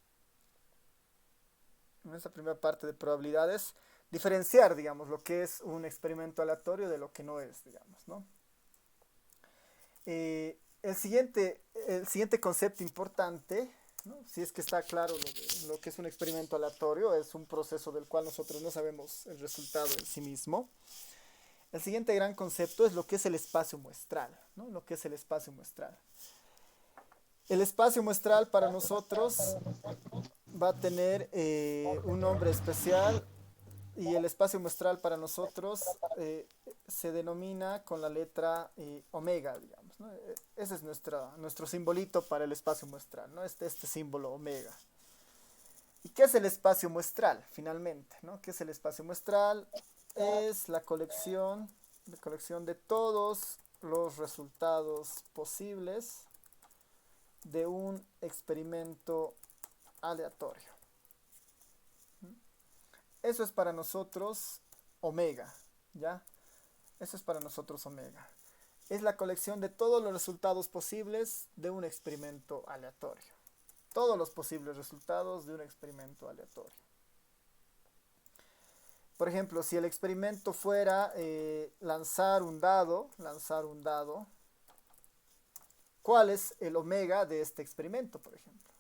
en esta primera parte de probabilidades, diferenciar, digamos, lo que es un experimento aleatorio de lo que no es, digamos, ¿no? El siguiente concepto importante, ¿no? Si es que está claro lo que es un experimento aleatorio, es un proceso del cual nosotros no sabemos el resultado en sí mismo. El siguiente gran concepto es lo que es el espacio muestral, ¿no? Lo que es el espacio muestral. El espacio muestral para nosotros va a tener un nombre especial y el espacio muestral para nosotros se denomina con la letra omega, digamos, ¿no? Ese es nuestro simbolito para el espacio muestral, ¿no? Este símbolo omega. ¿Y qué es el espacio muestral, finalmente? ¿No? ¿Qué es el espacio muestral? Es la colección de todos los resultados posibles de un experimento aleatorio. Eso es para nosotros omega, ¿ya? Eso es para nosotros omega. Es la colección de todos los resultados posibles de un experimento aleatorio. Todos los posibles resultados de un experimento aleatorio. Por ejemplo, si el experimento fuera lanzar un dado, ¿cuál es el omega de este experimento, por ejemplo?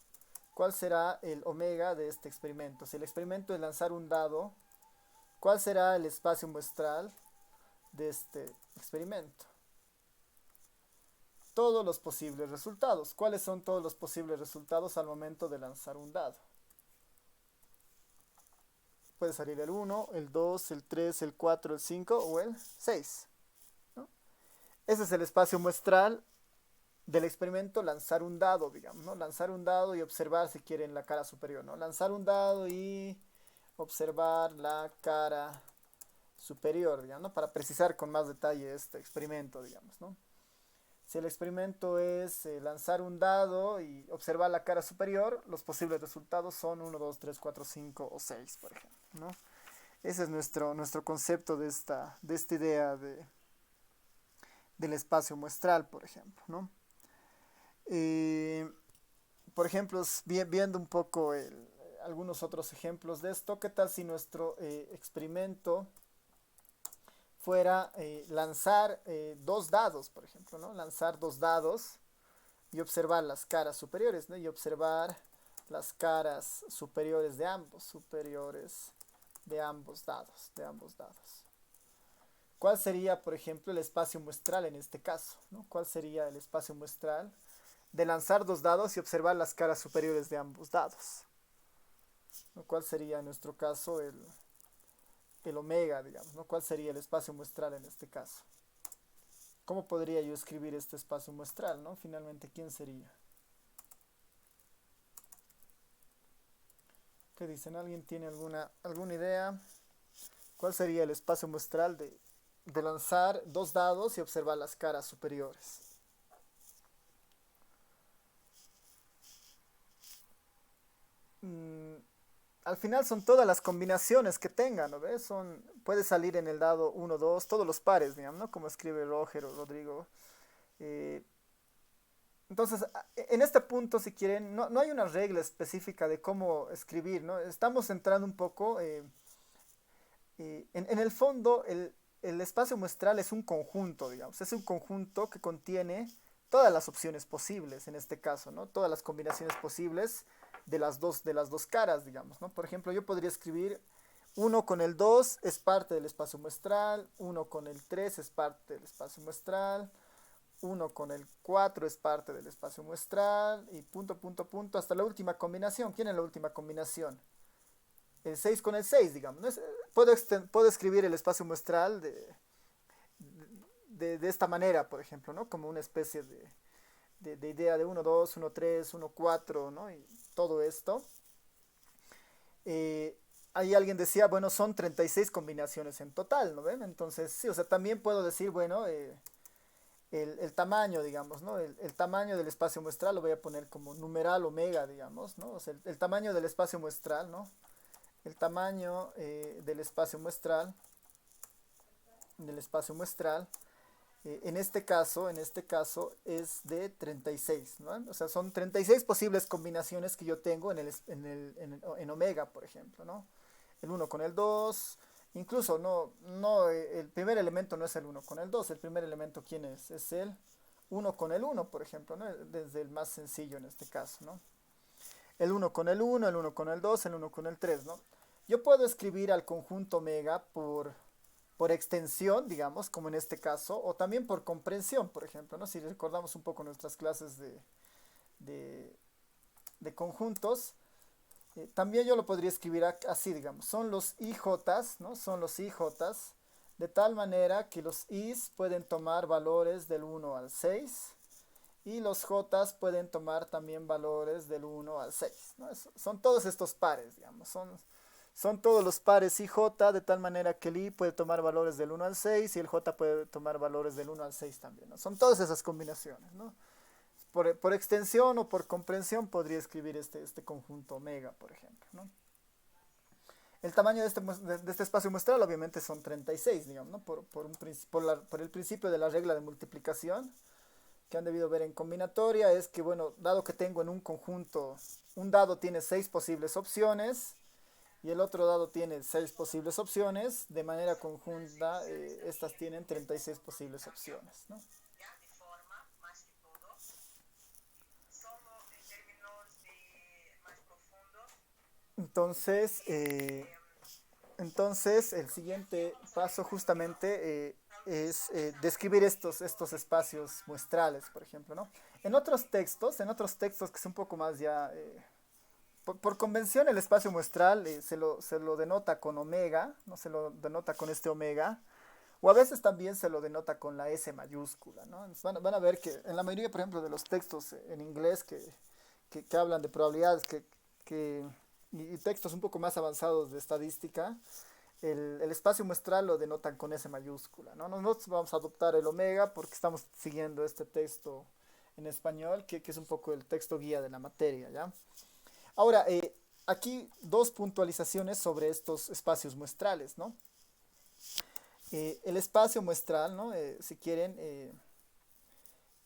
¿Cuál será el omega de este experimento? Si el experimento es lanzar un dado, ¿cuál será el espacio muestral de este experimento? Todos los posibles resultados. ¿Cuáles son todos los posibles resultados al momento de lanzar un dado? Puede salir el 1, el 2, el 3, el 4, el 5 o el 6, ¿no? Ese es el espacio muestral del experimento lanzar un dado, digamos, ¿no? Lanzar un dado y observar si quieren la cara superior, ¿no? Lanzar un dado y observar la cara superior, digamos, ¿no? Para precisar con más detalle este experimento, digamos, ¿no? Si el experimento es lanzar un dado y observar la cara superior, los posibles resultados son 1, 2, 3, 4, 5 o 6, por ejemplo, ¿no? Ese es nuestro concepto de esta idea del espacio muestral, por ejemplo, ¿no? Eh, por ejemplo, viendo un poco algunos otros ejemplos de esto, ¿qué tal si nuestro experimento fuera lanzar dos dados, por ejemplo, ¿no? Lanzar dos dados y observar las caras superiores, ¿no? Y observar las caras superiores de ambos dados. ¿Cuál sería, por ejemplo, el espacio muestral en este caso, ¿no? ¿Cuál sería el espacio muestral de lanzar dos dados y observar las caras superiores de ambos dados? ¿No? ¿Cuál sería en nuestro caso el omega, digamos, ¿no? ¿Cuál sería el espacio muestral en este caso? ¿Cómo podría yo escribir este espacio muestral, ¿no? Finalmente, ¿quién sería? ¿Qué dicen? ¿Alguien tiene alguna idea? ¿Cuál sería el espacio muestral de lanzar dos dados y observar las caras superiores? Mm, Al final son todas las combinaciones que tengan, ¿no ves? Puede salir en el dado uno 2 todos los pares, digamos, ¿no? Como escribe Roger o Rodrigo. Eh, entonces, en este punto, si quieren, no hay una regla específica de cómo escribir, ¿no? Estamos entrando un poco, en el fondo, el espacio muestral es un conjunto, digamos, es un conjunto que contiene todas las opciones posibles, en este caso, ¿no? Todas las combinaciones posibles de las dos caras, digamos, ¿no? Por ejemplo, yo podría escribir uno con el 2 es parte del espacio muestral, uno con el 3 es parte del espacio muestral, uno con el 4 es parte del espacio muestral y punto, punto, punto, hasta la última combinación. ¿Quién es la última combinación? El 6 con el 6, digamos. ¿No? Puedo escribir el espacio muestral de esta manera, por ejemplo, ¿no? Como una especie de idea de uno 2 1 3 1 4, ¿no? Y todo esto. Eh, ahí alguien decía, bueno, son 36 combinaciones en total, ¿no ven? Entonces, sí, o sea, también puedo decir, bueno, el tamaño, digamos, ¿no? El tamaño del espacio muestral lo voy a poner como numeral omega, digamos, ¿no? O sea, el tamaño del espacio muestral, ¿no? El tamaño del espacio muestral, en este caso es de 36, ¿no? O sea, son 36 posibles combinaciones que yo tengo en omega, por ejemplo, ¿no? El uno con el 2 incluso el primer elemento no es el uno con el 2 el primer elemento, ¿quién es? Es el uno con el uno, por ejemplo, ¿no? Desde el más sencillo en este caso, ¿no? El uno con el uno, el uno con el 2 el uno con el 3, ¿no? Yo puedo escribir al conjunto omega por extensión, digamos, como en este caso, o también por comprensión, por ejemplo, ¿no? Si recordamos un poco nuestras clases de, de conjuntos, también yo lo podría escribir así, digamos, son los IJs, ¿no? Son los IJs, de tal manera que los Is pueden tomar valores del uno al 6 y los Js pueden tomar también valores del uno al 6, ¿no? Son todos estos pares, digamos, son todos los pares IJ, de tal manera que el I puede tomar valores del uno al 6 y el J puede tomar valores del uno al 6 también, ¿no? Son todas esas combinaciones, ¿no? Por extensión o por comprensión podría escribir este conjunto omega, por ejemplo, ¿no? El tamaño de este espacio muestral obviamente son 36, digamos, ¿no? Por el principio de la regla de multiplicación que han debido ver en combinatoria es que, bueno, dado que tengo en un conjunto, un dado tiene 6 posibles opciones y el otro dado tiene 6 posibles opciones, de manera conjunta estas tienen 36 posibles opciones, ¿no? Entonces, entonces el siguiente paso justamente es describir estos espacios muestrales, por ejemplo, ¿no? En otros textos que es un poco más ya, por convención el espacio muestral se lo denota con omega, no se lo denota con este omega, o a veces también se lo denota con la S mayúscula, ¿no? Entonces van a ver que en la mayoría, por ejemplo, de los textos en inglés que hablan de probabilidades que, y textos un poco más avanzados de estadística, el espacio muestral lo denotan con S mayúscula, ¿no? Nosotros vamos a adoptar el omega porque estamos siguiendo este texto en español, que es un poco el texto guía de la materia, ¿ya? Ahora, aquí dos puntualizaciones sobre estos espacios muestrales, ¿no? El espacio muestral, ¿no? Si quieren,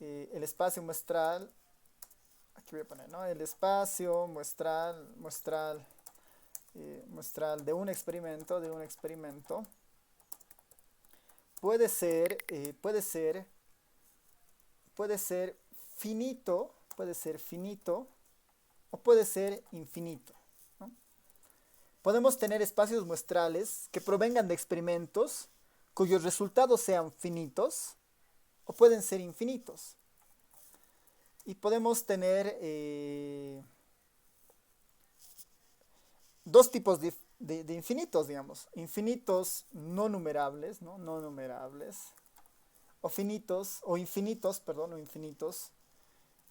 el espacio muestral, aquí voy a poner, ¿no? El espacio muestral de un experimento puede ser finito o puede ser infinito, ¿no? Podemos tener espacios muestrales que provengan de experimentos cuyos resultados sean finitos o pueden ser infinitos. Y podemos tener dos tipos de infinitos, digamos. Infinitos no numerables, ¿no? No numerables. O infinitos, perdón, o infinitos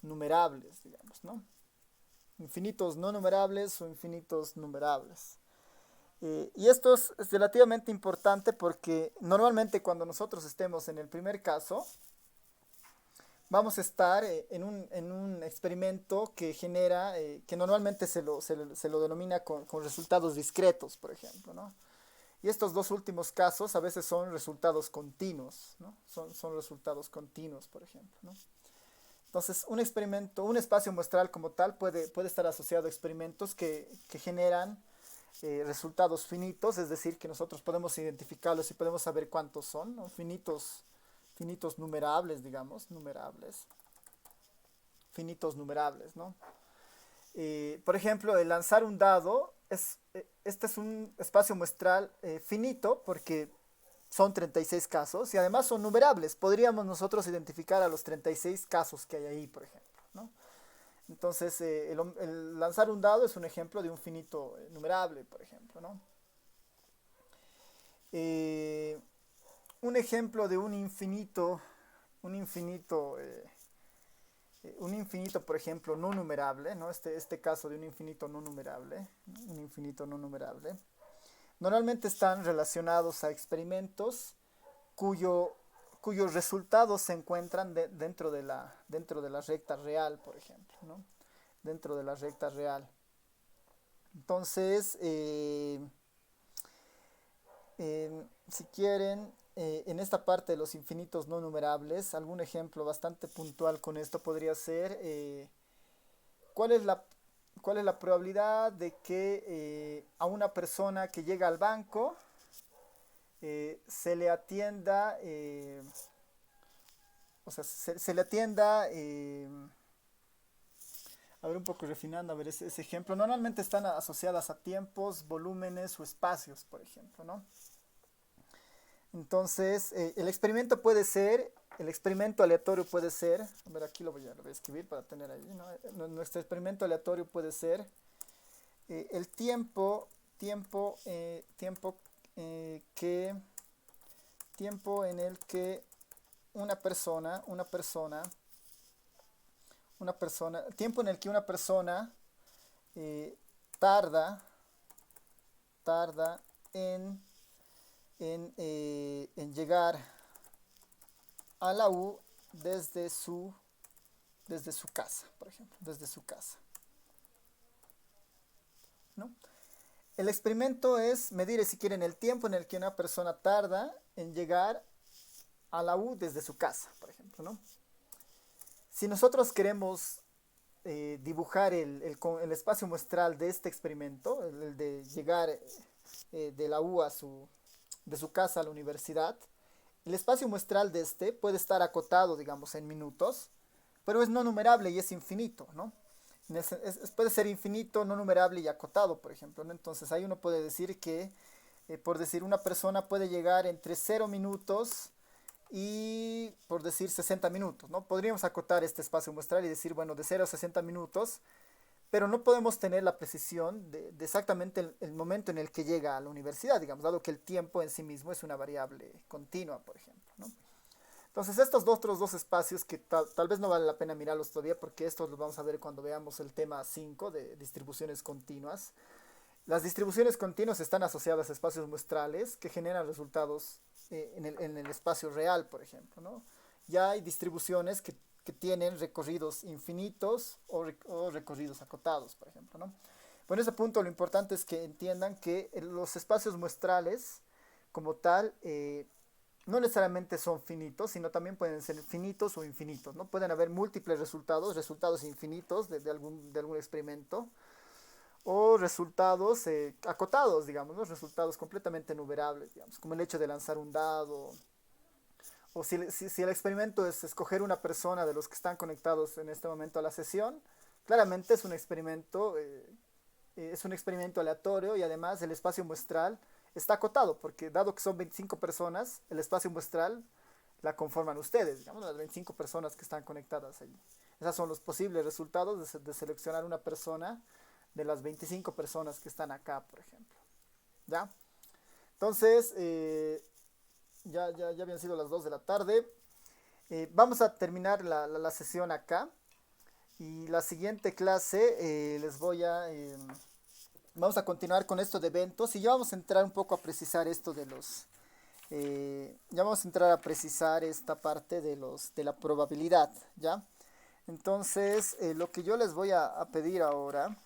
numerables, digamos, ¿no? Infinitos no numerables o infinitos numerables. Y esto es relativamente importante porque normalmente cuando nosotros estemos en el primer caso, vamos a estar en un experimento que genera, que normalmente se lo denomina con resultados discretos, por ejemplo, ¿no? Y estos dos últimos casos a veces son resultados continuos, ¿no? Son resultados continuos, por ejemplo, ¿no? Entonces, un espacio muestral como tal puede estar asociado a experimentos que generan resultados finitos, es decir, que nosotros podemos identificarlos y podemos saber cuántos son, ¿no? Finitos numerables, digamos, finitos numerables, ¿no? Por ejemplo, el lanzar un dado, este es un espacio muestral finito porque son 36 casos y además son numerables. Podríamos nosotros identificar a los 36 casos que hay ahí, por ejemplo, ¿no? Entonces, el lanzar un dado es un ejemplo de un finito numerable, por ejemplo, ¿no? Eh, un ejemplo de un infinito, por ejemplo, no numerable, ¿no? Este caso de un infinito no numerable, ¿no? Un infinito no numerable. normalmente están relacionados a experimentos cuyo, cuyos resultados se encuentran dentro de la recta real, por ejemplo, ¿no? Dentro de la recta real. Entonces, si quieren, en esta parte de los infinitos no numerables, algún ejemplo bastante puntual con esto podría ser cuál es la, cuál es la probabilidad de que a una persona que llega al banco se le atienda, o sea, se le atienda, a ver, un poco refinando, a ver, ese ejemplo, normalmente están asociadas a tiempos, volúmenes o espacios, por ejemplo, ¿no? Entonces, el experimento aleatorio puede ser, a ver, aquí lo voy a escribir para tener ahí, ¿no? Nuestro experimento aleatorio puede ser el tiempo que, tiempo en el que el tiempo en el que una persona eh, tarda, tarda en, en llegar a la U desde su casa, por ejemplo, desde su casa, ¿no? El experimento es medir, si quieren, el tiempo en el que una persona tarda en llegar a la U desde su casa, por ejemplo, ¿no? Si nosotros queremos dibujar el espacio muestral de este experimento, el de llegar de la U de su casa a la universidad, el espacio muestral de este puede estar acotado, digamos, en minutos, pero es no numerable y es infinito, ¿no? Puede ser infinito, no numerable y acotado, por ejemplo, ¿no? Entonces ahí uno puede decir que, por decir, una persona puede llegar entre 0 minutos y, por decir, 60 minutos, ¿no? Podríamos acotar este espacio muestral y decir, bueno, de 0 a 60 minutos, pero no podemos tener la precisión de exactamente el momento en el que llega a la universidad, digamos, dado que el tiempo en sí mismo es una variable continua, por ejemplo, ¿no? Entonces, estos otros dos espacios que tal vez no vale la pena mirarlos todavía porque estos los vamos a ver cuando veamos el tema 5 de distribuciones continuas. Las distribuciones continuas están asociadas a espacios muestrales que generan resultados en el espacio real, por ejemplo, ¿no? Ya hay distribuciones que tienen recorridos infinitos o recorridos acotados, por ejemplo, ¿no? Por ese punto lo importante es que entiendan que los espacios muestrales como tal no necesariamente son finitos, sino también pueden ser finitos o infinitos, ¿no? Pueden haber múltiples resultados infinitos de algún experimento, o resultados acotados, digamos, ¿no? Resultados completamente numerables, digamos, como el hecho de lanzar un dado, o si el experimento es escoger una persona de los que están conectados en este momento a la sesión, claramente es un experimento aleatorio y además el espacio muestral está acotado, porque dado que son 25 personas, el espacio muestral la conforman ustedes, digamos, las 25 personas que están conectadas allí. Esos son los posibles resultados de seleccionar una persona de las 25 personas que están acá, por ejemplo. ¿Ya? Entonces, ya habían sido las 2 de la tarde. Vamos a terminar la sesión acá. Y la siguiente clase vamos a continuar con esto de eventos y ya vamos a entrar un poco a precisar esto de los... ya vamos a entrar a precisar esta parte de la probabilidad, ¿ya? Entonces, lo que yo les voy a pedir ahora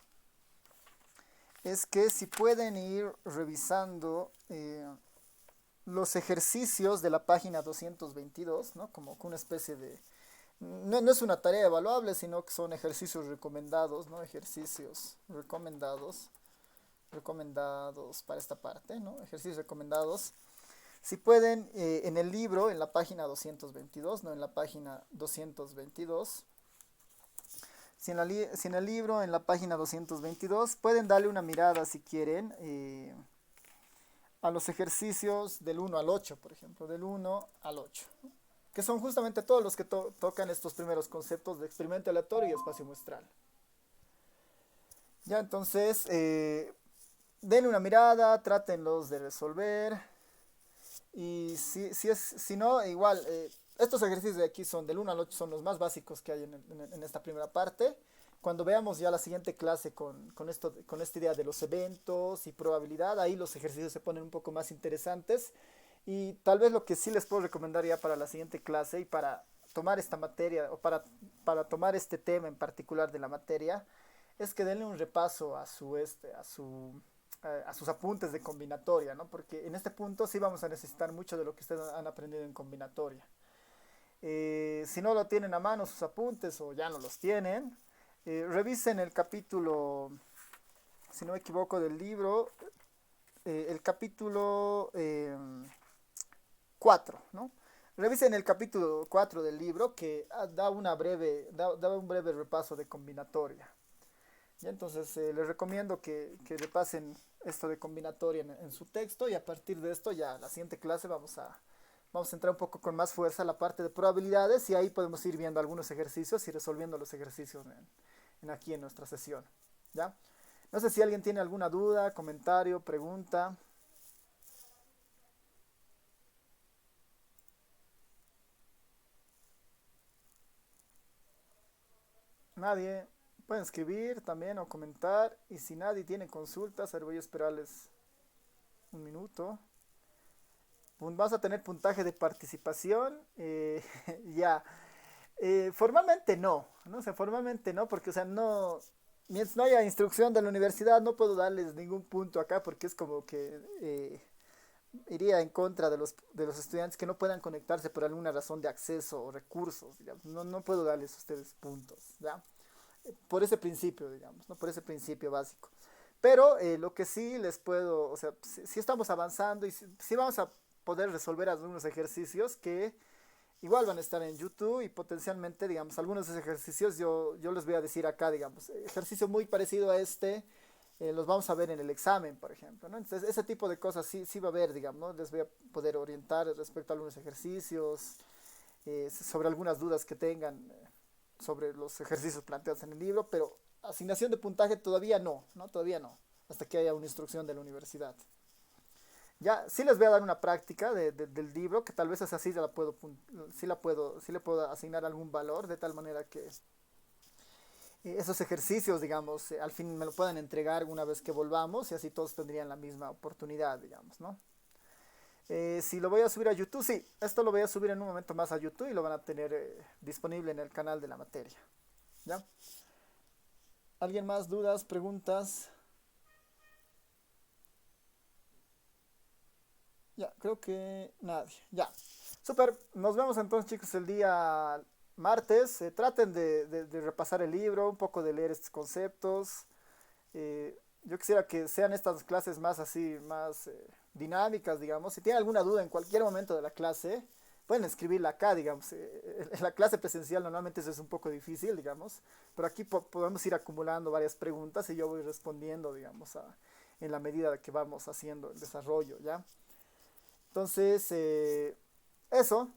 es que si pueden ir revisando los ejercicios de la página 222, ¿no? Como una especie de... No es una tarea evaluable, sino que son ejercicios recomendados, ¿no? Ejercicios recomendados para esta parte, ¿no? Ejercicios recomendados. Si pueden, en el libro, en la página 222, ¿no? En la página 222. Si en el libro, en la página 222, pueden darle una mirada si quieren a los ejercicios del 1 al 8, por ejemplo, del 1 al 8, ¿no? Que son justamente todos los que tocan estos primeros conceptos de experimento aleatorio y espacio muestral. Ya, entonces, denle una mirada, trátenlos de resolver. Y si no, igual, estos ejercicios de aquí son del 1 al 8, son los más básicos que hay en esta primera parte. Cuando veamos ya la siguiente clase con esta idea de los eventos y probabilidad, ahí los ejercicios se ponen un poco más interesantes. Y tal vez lo que sí les puedo recomendar ya para la siguiente clase y para tomar esta materia o para tomar este tema en particular de la materia, es que denle un repaso a sus apuntes de combinatoria, ¿no? Porque en este punto sí vamos a necesitar mucho de lo que ustedes han aprendido en combinatoria. Si no lo tienen a mano sus apuntes o ya no los tienen, revisen el capítulo, si no me equivoco, del libro, el capítulo 4, ¿no? Revisen el capítulo 4 del libro que da un breve repaso de combinatoria. ¿Ya? Entonces les recomiendo que repasen esto de combinatoria en su texto y a partir de esto ya la siguiente clase vamos a entrar un poco con más fuerza a la parte de probabilidades y ahí podemos ir viendo algunos ejercicios y resolviendo los ejercicios aquí en nuestra sesión. ¿Ya? No sé si alguien tiene alguna duda, comentario, pregunta. Nadie. Pueden escribir también o comentar. Y si nadie tiene consultas, a ver, voy a esperarles un minuto. Vas a tener puntaje de participación. Ya. Formalmente no, o sea, formalmente no, porque, o sea, no, mientras no haya instrucción de la universidad, no puedo darles ningún punto acá, porque es como que iría en contra de los estudiantes que no puedan conectarse por alguna razón de acceso o recursos, digamos. No, no puedo darles a ustedes puntos, ¿ya? Por ese principio, digamos, ¿no? Por ese principio básico. Pero lo que sí les puedo, o sea, si estamos avanzando y si vamos a poder resolver algunos ejercicios que igual van a estar en YouTube y potencialmente, digamos, algunos de esos ejercicios yo les voy a decir acá, digamos, ejercicio muy parecido a este, los vamos a ver en el examen, por ejemplo, ¿no? Entonces, ese tipo de cosas sí va a haber, digamos, ¿no? Les voy a poder orientar respecto a algunos ejercicios, sobre algunas dudas que tengan sobre los ejercicios planteados en el libro, pero asignación de puntaje todavía no, ¿no? Todavía no, hasta que haya una instrucción de la universidad. Ya, sí les voy a dar una práctica del libro, que tal vez es así, sí le puedo asignar algún valor, de tal manera que esos ejercicios, digamos, al fin me lo puedan entregar una vez que volvamos y así todos tendrían la misma oportunidad, digamos, ¿no? Si lo voy a subir a YouTube, sí, esto lo voy a subir en un momento más a YouTube y lo van a tener disponible en el canal de la materia, ¿ya? ¿Alguien más? ¿Dudas? ¿Preguntas? Ya, creo que nadie. Ya. Super. Nos vemos entonces, chicos, el día martes. Traten de repasar el libro, un poco de leer estos conceptos. Yo quisiera que sean estas clases más así, más dinámicas, digamos. Si tienen alguna duda en cualquier momento de la clase, pueden escribirla acá, digamos. En la clase presencial normalmente eso es un poco difícil, digamos. Pero aquí podemos ir acumulando varias preguntas y yo voy respondiendo, digamos, en la medida de que vamos haciendo el desarrollo, ¿ya? Entonces, eso.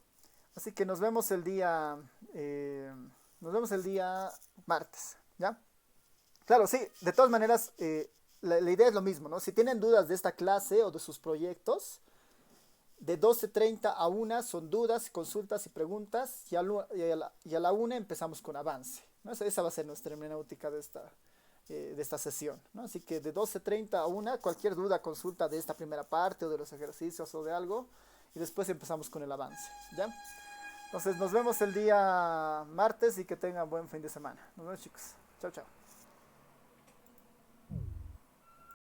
Así que eh, nos vemos el día martes, ¿ya? Claro, sí, de todas maneras, la idea es lo mismo, ¿no? Si tienen dudas de esta clase o de sus proyectos, de 12:30 a 1 son dudas, consultas y preguntas, y a la 1 empezamos con avance, ¿no? Esa va a ser nuestra hermenéutica de esta sesión, ¿no? Así que de 12:30 a 1 cualquier duda, consulta de esta primera parte o de los ejercicios o de algo, y después empezamos con el avance, ¿ya? Entonces nos vemos el día martes y que tengan buen fin de semana. Nos vemos, chicos. Chao, chao.